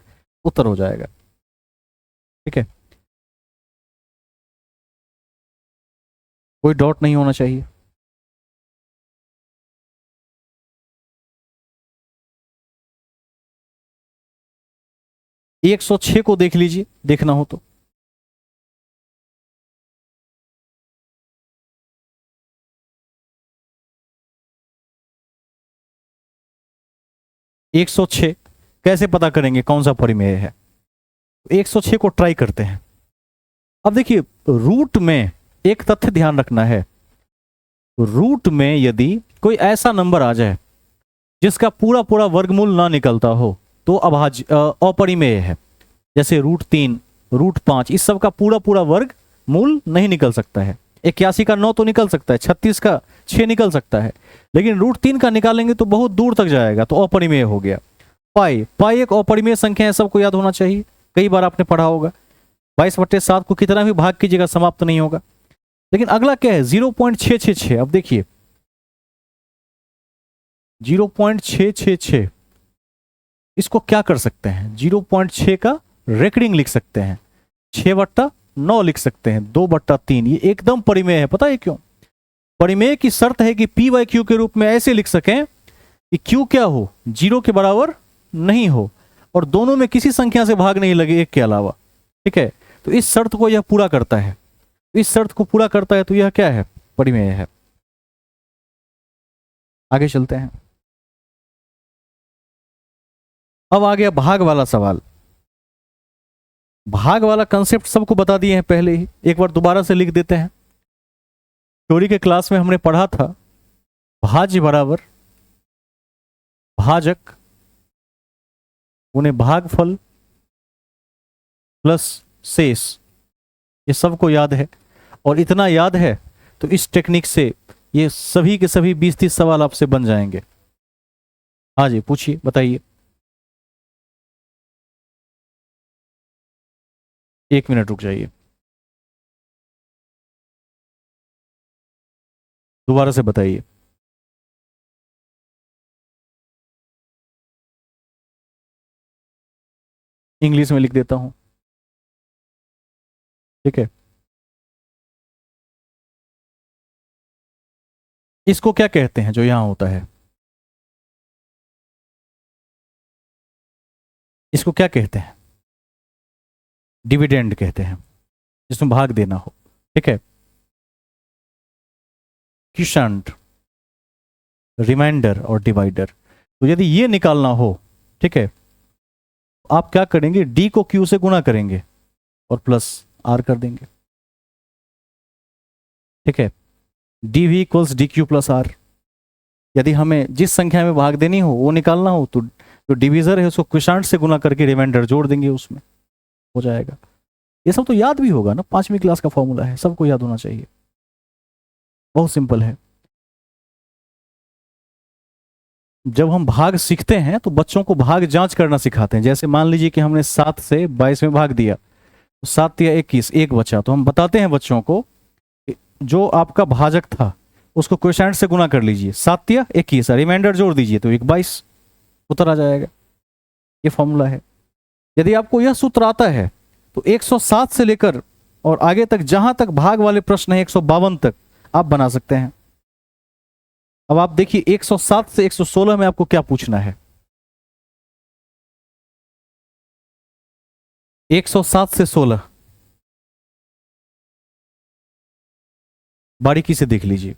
A: उत्तर हो जाएगा, ठीक है। कोई डॉट नहीं होना चाहिए। 106 को देख लीजिए, देखना हो तो। 106 कैसे पता करेंगे कौन सा परिमेय है? 106 को ट्राई करते हैं। अब देखिए, रूट में एक तथ्य ध्यान रखना है। रूट में यदि कोई ऐसा नंबर आ जाए जिसका पूरा पूरा वर्गमूल ना निकलता हो, तो अभाज्य अपरिमेय है। जैसे √3, √5, इस सब का पूरा पूरा वर्ग मूल नहीं निकल सकता है। 81 का 9 तो निकल सकता है, 36 का 6 निकल सकता है, लेकिन √3 का निकालेंगे तो बहुत दूर तक जाएगा, तो अपरिमेय हो गया। पाई, पाई एक अपरिमेय संख्या है, सबको याद होना चाहिए, कई बार आपने पढ़ा होगा। 22/7 को कितना भी भाग कीजिएगा समाप्त नहीं होगा। लेकिन अगला क्या है? 0.666। अब देखिए 0.666, इसको क्या कर सकते हैं? 0.6 का रेकरिंग लिख सकते हैं, 6/9 लिख सकते हैं, 2/3। ये एकदम परिमेय है। पता है क्यों? परिमेय की शर्त है कि पी बाई क्यू के रूप में ऐसे लिख सकें कि क्यू क्या हो? 0 के बराबर नहीं हो, और दोनों में किसी संख्या से भाग नहीं लगे एक के अलावा, ठीक है। तो इस शर्त को यह पूरा करता है। इस शर्त को पूरा करता है तो यह क्या है? परिमेय है। आगे चलते हैं। अब आ गया भाग वाला सवाल। भाग वाला कंसेप्ट सबको बता दिए हैं पहले ही, एक बार दोबारा से लिख देते हैं। थ्योरी के क्लास में हमने पढ़ा था, भाज्य बराबर भाजक उन्हें भागफल प्लस शेष। ये सबको याद है, और इतना याद है तो इस टेक्निक से ये सभी के सभी 20-30 सवाल आपसे बन जाएंगे। हाँ जी, पूछिए, बताइए। 1 मिनट रुक जाइए, दोबारा से बताइए। इंग्लिश में लिख देता हूं, ठीक है। इसको क्या कहते हैं जो यहां होता है? इसको क्या कहते हैं? डिविडेंड कहते हैं, जिसमें भाग देना हो, ठीक है। क्विशंट, रिमाइंडर और डिवाइडर। तो यदि ये निकालना हो, ठीक है, आप क्या करेंगे? डी को क्यू से गुणा करेंगे और प्लस आर कर देंगे, ठीक है। D V equals D Q plus R. यदि हमें जिस संख्या में भाग देनी हो वो निकालना हो, तो जो डिविजर है उसको क्विशांट से गुना करके रिमाइंडर जोड़ देंगे, उसमें हो जाएगा। ये सब तो याद भी होगा ना, 5वीं क्लास का फॉर्मूला है, सबको याद होना चाहिए, बहुत सिंपल है। जब हम भाग सीखते हैं तो बच्चों को भाग जांच करना सिखाते हैं। जैसे मान लीजिए कि हमने 7 से 22 में भाग दिया, तो 7 या 21, एक बचा, तो हम बताते हैं बच्चों को कि जो आपका भाजक था उसको क्वोशिएंट से गुना कर लीजिए, 7 या 21, रिमाइंडर जोड़ दीजिए तो 22 उत्तर आ जाएगा। ये फॉर्मूला है। यदि आपको यह सूत्र आता है तो 107 से लेकर और आगे तक, जहां तक भाग वाले प्रश्न है 152 तक आप बना सकते हैं। अब आप देखिए 107 से 116 में आपको क्या पूछना है? 107 से 16 बारीकी से देख लीजिए।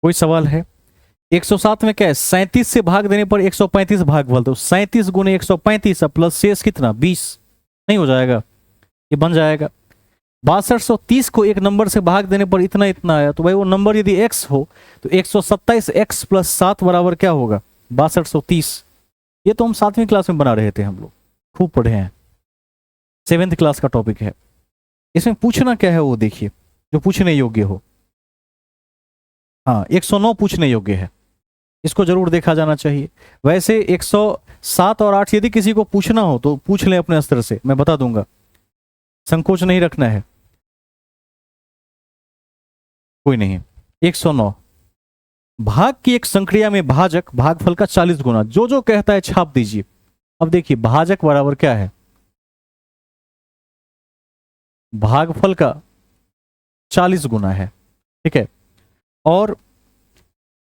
A: कोई सवाल है? 107 में क्या है, 37 से भाग देने पर 135 भागफल, तो 37 गुने 135 प्लस शेष कितना 20, नहीं हो जाएगा, ये बन जाएगा। 6230 को एक नंबर से भाग देने पर इतना इतना आया, तो भाई वो नंबर यदि x हो तो 127 x प्लस 7 बराबर क्या होगा 6230। ये तो हम 7वीं क्लास में बना रहे थे, हम लोग खूब पढ़े हैं, 7th क्लास का टॉपिक है। इसमें पूछना क्या है वो देखिए, जो पूछने योग्य हो। हाँ 109 पूछने योग्य है, इसको जरूर देखा जाना चाहिए। वैसे 107 और 8 यदि किसी को पूछना हो तो पूछ लें अपने स्तर से, मैं बता दूंगा, संकोच नहीं रखना है, कोई नहीं। 109, भाग की एक संक्रिया में भाजक भागफल का 40 गुना, जो जो कहता है छाप दीजिए। अब देखिए भाजक बराबर क्या है, भागफल का 40 गुना है, ठीक है, और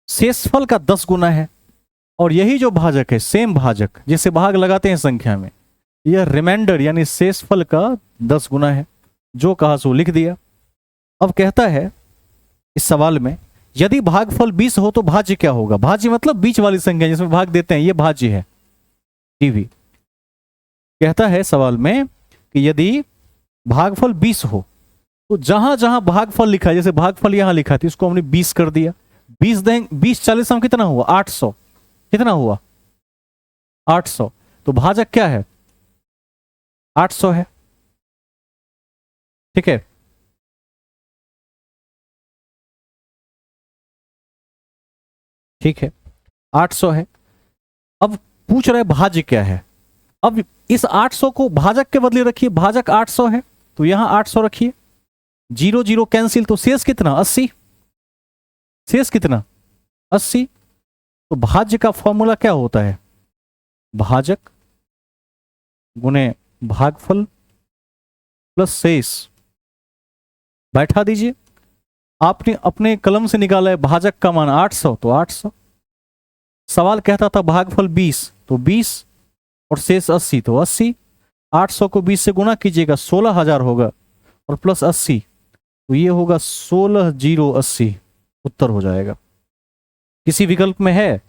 A: शेषफल का 10 गुना है। और यही जो भाजक है, सेम भाजक जिसे भाग लगाते हैं संख्या में, यह रिमाइंडर यानी शेषफल का 10 गुना है। जो कहा सो लिख दिया। अब कहता है इस सवाल में, यदि भागफल 20 हो तो भाज्य क्या होगा। भाज्य मतलब बीच वाली संख्या जिसमें भाग देते हैं, यह भाज्य है। टीवी कहता है सवाल में कि यदि भागफल 20 हो तो जहां जहां भागफल लिखा है, जैसे भागफल यहां लिखा था, इसको हमने 20 कर दिया। 20 दें 20 40 में कितना हुआ 800, कितना हुआ 800, तो भाजक क्या है 800 है, ठीक है। ठीक है 800 है। अब पूछ रहे भाज्य क्या है। अब इस 800 को भाजक के बदले रखिए, भाजक 800 है तो यहां 800 रखिए, 0 0 कैंसिल, तो शेष कितना 80, शेष कितना 80। तो भाज्य का फॉर्मूला क्या होता है, भाजक गुने भागफल प्लस शेष। बैठा दीजिए, आपने अपने कलम से निकाला है भाजक का मान 800, तो 800। सवाल कहता था भागफल 20, तो 20 और शेष 80, तो 80। 800 को 20 से गुना कीजिएगा 16,000 होगा, और प्लस 80, तो ये होगा 16,080, उत्तर हो जाएगा। किसी विकल्प में है,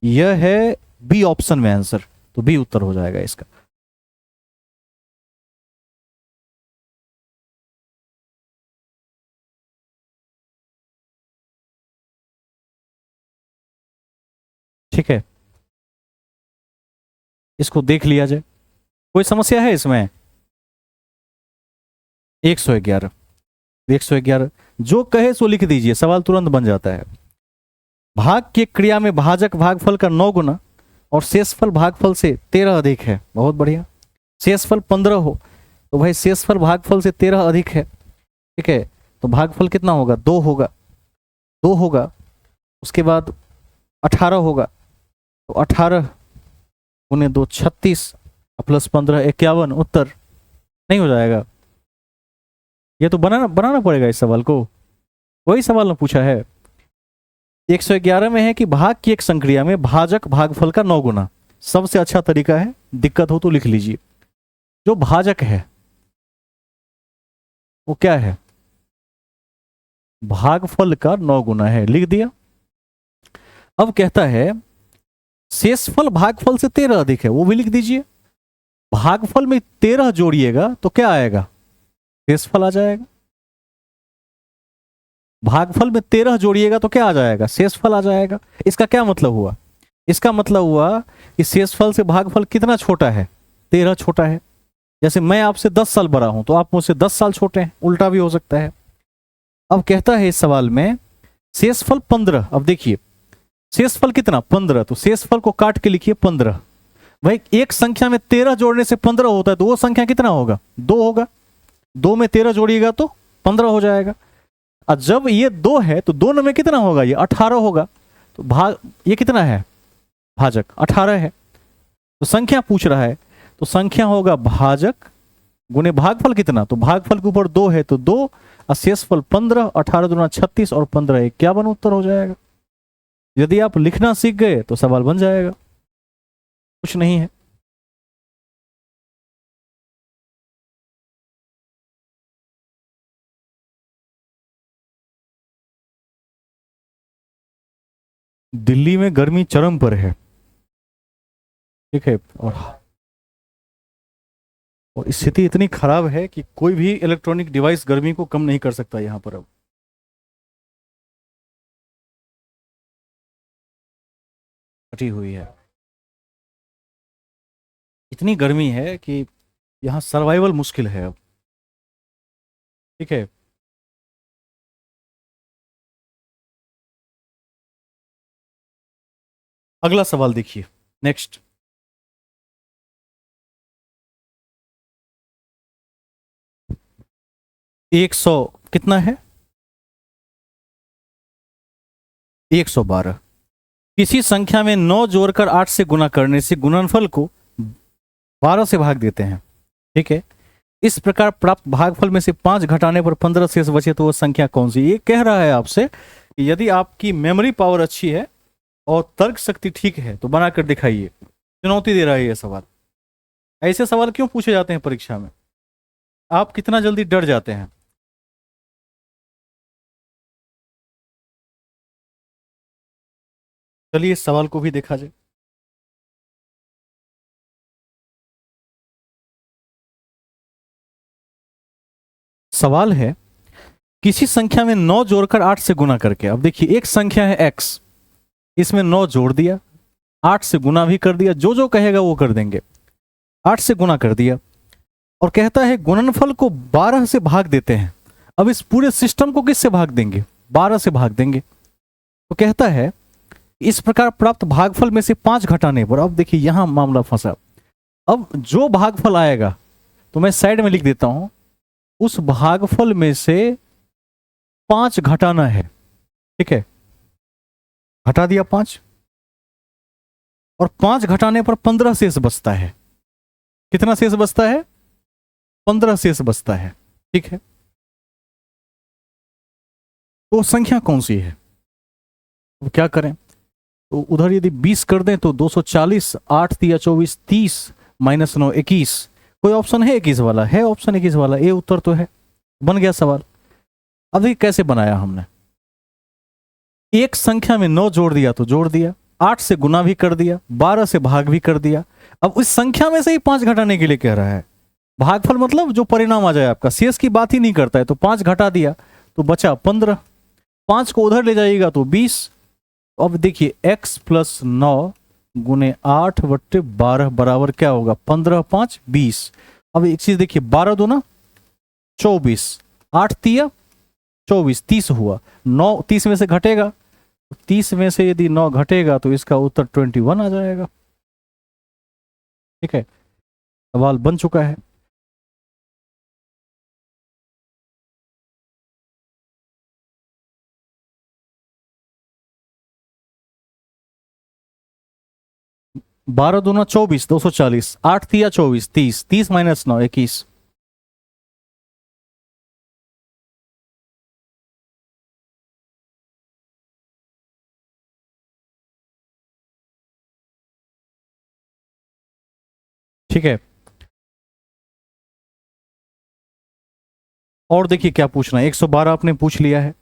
A: यह है बी ऑप्शन में आंसर, तो बी उत्तर हो जाएगा इसका। ठीक है, इसको देख लिया जाए, कोई समस्या है इसमें। 111, 111 जो कहे सो लिख दीजिए, सवाल तुरंत बन जाता है। भाग की क्रिया में भाजक भागफल का 9 गुना और शेषफल भागफल से 13 अधिक है, बहुत बढ़िया। शेषफल 15 हो तो भाई शेषफल भागफल से 13 अधिक है, ठीक है, तो भागफल कितना होगा 2 होगा, 2 होगा। उसके बाद 18 होगा, तो 18 गुने 2 36 प्लस 15 51, उत्तर नहीं हो जाएगा। ये तो बनाना बनाना पड़ेगा इस सवाल को, वही सवाल ने पूछा है। 111 में है कि भाग की एक संक्रिया में भाजक भागफल का 9 गुना। सबसे अच्छा तरीका है, दिक्कत हो तो लिख लीजिए, जो भाजक है वो क्या है भागफल का 9 गुना है, लिख दिया। अब कहता है शेषफल भागफल से 13 अधिक है, वो भी लिख दीजिए। भागफल में 13 जोड़िएगा तो क्या आएगा शेषफल आ जाएगा। भागफल में 13 जोड़िएगा तो क्या आ जाएगा शेषफल आ जाएगा। इसका क्या मतलब हुआ, इसका मतलब हुआ कि शेषफल से भागफल कितना छोटा है 13 छोटा है। जैसे मैं आपसे 10 साल बड़ा हूं तो आप मुझसे 10 साल छोटे हैं, उल्टा भी हो सकता है। अब कहता है इस सवाल में शेषफल 15। अब देखिए शेषफल कितना 15, तो शेषफल को काट के लिखिए 15। भाई एक संख्या में 13 जोड़ने से 15 होता है, तो वो संख्या कितना होगा 2 होगा। 2 में 13 जोड़िएगा तो 15 हो जाएगा। और जब ये 2 है तो 2 में कितना होगा ये 18 होगा। तो भाग ये कितना है भाजक 18 है, तो संख्या पूछ रहा है, तो संख्या होगा भाजक गुने भागफल कितना, तो भागफल के ऊपर 2 है तो 2 और शेषफल 15, 18 दूना 36 और 15 51, उत्तर हो जाएगा। यदि आप लिखना सीख गए तो सवाल बन जाएगा, कुछ नहीं है। दिल्ली में गर्मी चरम पर है। ठीक है। और स्थिति इतनी खराब है कि कोई भी इलेक्ट्रॉनिक डिवाइस गर्मी को कम नहीं कर सकता यहाँ पर अब। फटी हुई है। इतनी गर्मी है कि यहाँ सर्वाइवल मुश्किल है अब। ठीक है। अगला सवाल देखिए। नेक्स्ट। 100 कितना है? 112। किसी संख्या में 9 जोड़कर 8 से गुना करने से गुणनफल को 12 से भाग देते हैं। ठीक है। इस प्रकार प्राप्त भागफल में से 5 घटाने पर 15 शेष बचे तो वह संख्या कौन सी? ये कह रहा है आपसे कि यदि आपकी मेमोरी पावर अच्छी है और तर्क शक्ति ठीक है तो बनाकर दिखाइए। चुनौती दे रहा है ये सवाल। ऐसे सवाल क्यों पूछे जाते हैं परीक्षा में? आप कितना जल्दी डर जाते हैं। चलिए इस सवाल को भी देखा जाए। सवाल है किसी संख्या में 9 जोड़कर 8 से गुना करके। अब देखिए एक संख्या है x, इसमें 9 जोड़ दिया, 8 से गुना भी कर दिया, जो जो कहेगा वो कर देंगे। 8 से गुना कर दिया और कहता है गुणनफल को 12 से भाग देते हैं। अब इस पूरे सिस्टम को किससे भाग देंगे? 12 से भाग देंगे। तो कहता है इस प्रकार प्राप्त भागफल में से 5 घटाने पर। अब देखिए यहां मामला फंसा। अब जो भागफल आएगा तो मैं साइड में लिख देता हूं, उस भागफल में से 5 घटाना है। ठीक है। घटा दिया 5 और 5 घटाने पर 15 शेष बचता है। कितना शेष बचता है? 15 शेष बचता है। ठीक है। तो संख्या कौन सी है? अब क्या करें? तो उधर यदि 20 कर दें तो 240, 8 तिया 24, 30 माइनस 9 21। कोई ऑप्शन है 21 वाला? है ऑप्शन 21 वाला। ये उत्तर तो है। बन गया सवाल। अब देखिए कैसे बनाया हमने। एक संख्या में 9 जोड़ दिया तो जोड़ दिया, 8 से गुना भी कर दिया, 12 से भाग भी कर दिया। अब उस संख्या में से ही 5 घटाने के लिए कह रहा है। भागफल मतलब जो परिणाम आ जाए आपका, शेष की बात ही नहीं करता है। तो 5 घटा दिया तो बचा 15। 5 को उधर ले जाइएगा तो 20। अब देखिए x प्लस 9 गुने 8/12 बराबर क्या होगा? 15 5 20। अब एक चीज देखिए, 12 दूना 24, 8 तिया 24, 30 हुआ। 9 30 में से घटेगा, 30 में से यदि 9 घटेगा तो इसका उत्तर 21 आ जाएगा। ठीक है। सवाल बन चुका है। बारह दूना 24, 240, 8 तिया 24, 30, 30 माइनस 9 21। ठीक है। और देखिए क्या पूछना है। 112 आपने पूछ लिया है।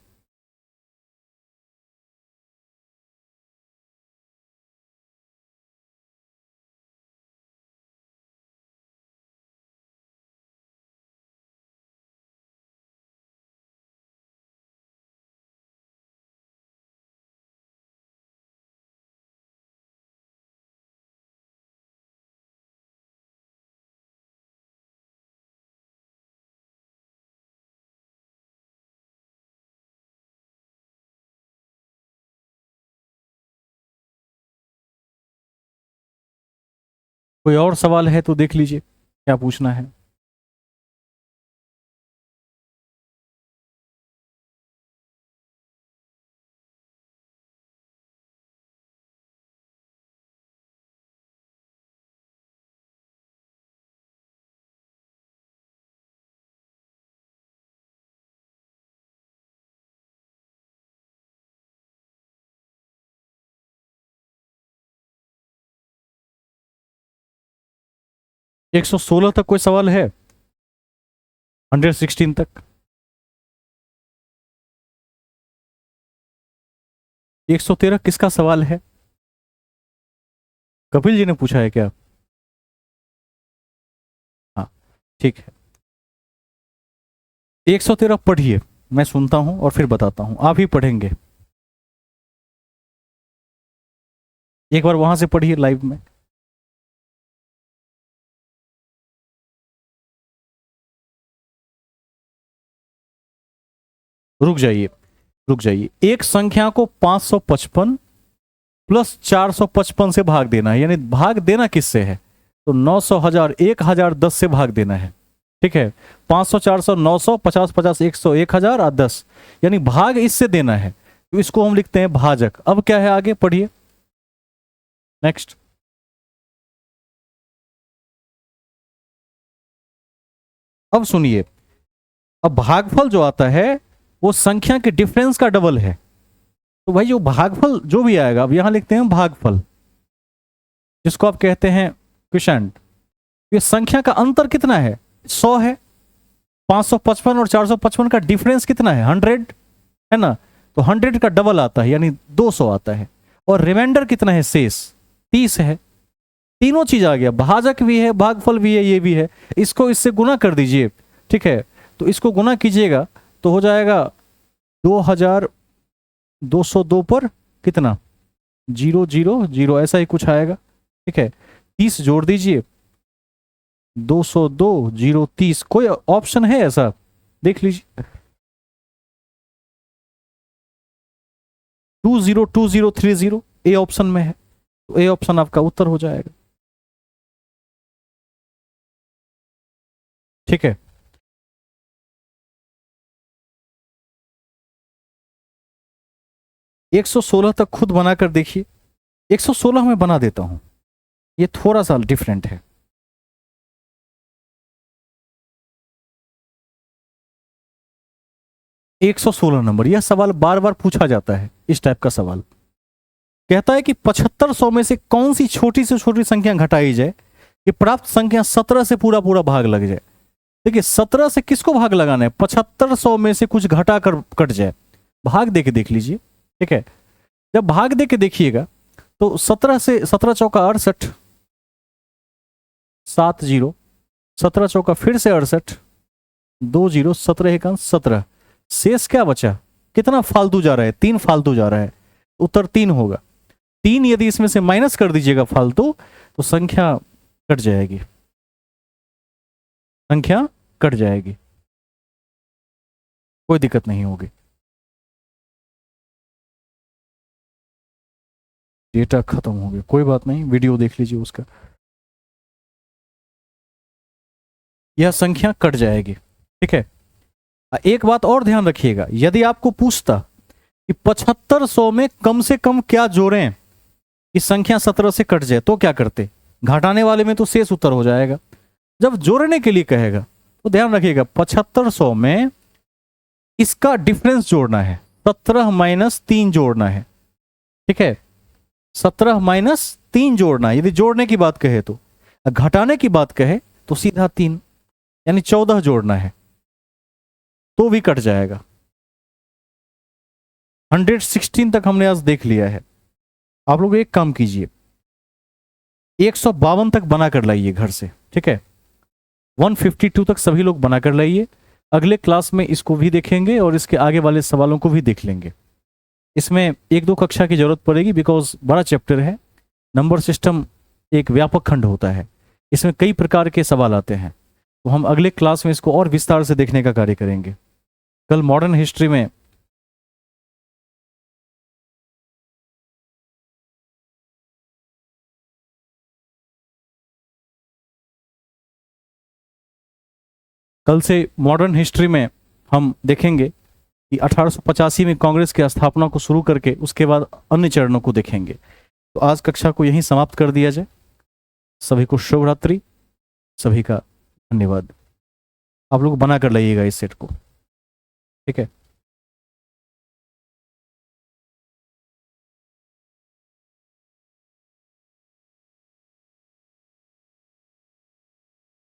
A: कोई और सवाल है तो देख लीजिए क्या पूछना है। एक 116 तक कोई सवाल है? 116 तक? 113 किसका सवाल है? कपिल जी ने पूछा है क्या? हाँ, ठीक है। 113 पढ़िए, मैं सुनता हूं और फिर बताता हूं। आप ही पढ़ेंगे, एक बार वहां से पढ़िए लाइव में। रुक जाइए, रुक जाइए। एक संख्या को 555 प्लस 455 से भाग देना है, यानी भाग देना किससे है? तो 900, 1000, 1010 से भाग देना है। ठीक है, 500, 400, 900, 50, 50, 100, 1000 और 10, यानी भाग इससे देना है, तो इसको हम लिखते हैं भाजक। अब क्या है, आगे पढ़िए, नेक्स्ट। अब सुनिए, अब भागफल जो आता है वो संख्या के डिफरेंस का डबल है। तो भाई जो भागफल जो भी आएगा, अब यहां लिखते हैं भागफल, जिसको आप कहते हैं क्विशेंट। ये संख्या का अंतर कितना है? 100 है। 555 और 455 का डिफरेंस कितना है? 100 है ना। तो 100 का डबल आता है, यानी 200 आता है। और रिमाइंडर कितना है? शेष 30 है। तीनों चीज आ गया, भाजक भी है, भागफल भी है, ये भी है। इसको इससे गुना कर दीजिए, ठीक है। तो इसको गुना कीजिएगा तो हो जाएगा 2202 पर कितना? 000, ऐसा ही कुछ आएगा, ठीक है। 30 जोड़ दीजिए, 202, 030। कोई ऑप्शन है ऐसा? देख लीजिए। 202030 ए ऑप्शन में है, तो ए ऑप्शन आपका उत्तर हो जाएगा, ठीक है। 116 तक खुद बनाकर देखिए। 116 में बना देता हूं, ये थोड़ा सा डिफरेंट है। 116 नंबर, यह सवाल बार बार पूछा जाता है। इस टाइप का सवाल कहता है कि 7500 में से कौन सी छोटी से छोटी संख्या घटाई जाए कि प्राप्त संख्या 17 से पूरा पूरा भाग लग जाए। देखिए 17 से किसको भाग लगाना है? 7500 में से कुछ घटा कर कट जाए। भाग दे के देख लीजिए, ठीक है। जब भाग दे के देखिएगा तो 17 से 17 चौका 68, 7 जीरो, 17 चौका फिर से 68, 2 जीरो, 17 एक 17। शेष क्या बचा? कितना फालतू जा रहा है? 3 फालतू जा रहा है, उत्तर 3 होगा। 3 यदि इसमें से माइनस कर दीजिएगा फालतू, तो संख्या कट जाएगी, संख्या कट जाएगी, कोई दिक्कत नहीं होगी। डेटा खत्म हो गया, कोई बात नहीं, वीडियो देख लीजिए उसका। यह संख्या कट जाएगी, ठीक है। एक बात और ध्यान रखिएगा, यदि आपको पूछता कि 7500 में कम से कम क्या जोड़ें कि संख्या 17 से कट जाए, तो क्या करते? घटाने वाले में तो शेष उत्तर हो जाएगा। जब जोड़ने के लिए कहेगा तो ध्यान रखिएगा 7500 में इसका डिफरेंस जोड़ना है, 17 माइनस 3 जोड़ना है, ठीक है। 17 माइनस 3 जोड़ना है, यदि जोड़ने की बात कहे तो। घटाने की बात कहे तो सीधा 3, यानी 14 जोड़ना है, तो भी कट जाएगा। 116 तक हमने आज देख लिया है। आप लोग एक काम कीजिए, 152 तक बना कर लाइए घर से, ठीक है। 152 तक सभी लोग बना कर लाइए। अगले क्लास में इसको भी देखेंगे और इसके आगे वाले सवालों को भी देख लेंगे। इसमें 1-2 कक्षा की जरूरत पड़ेगी, बिकॉज बड़ा चैप्टर है। नंबर सिस्टम एक व्यापक खंड होता है, इसमें कई प्रकार के सवाल आते हैं। तो हम अगले क्लास में इसको और विस्तार से देखने का कार्य करेंगे। कल मॉडर्न हिस्ट्री में हम देखेंगे कि 1885 में कांग्रेस की स्थापना को शुरू करके उसके बाद अन्य चरणों को देखेंगे। तो आज कक्षा को यहीं समाप्त कर दिया जाए। सभी को शुभ रात्रि, सभी का धन्यवाद। आप लोग बना कर लाइएगा इस सेट को, ठीक है।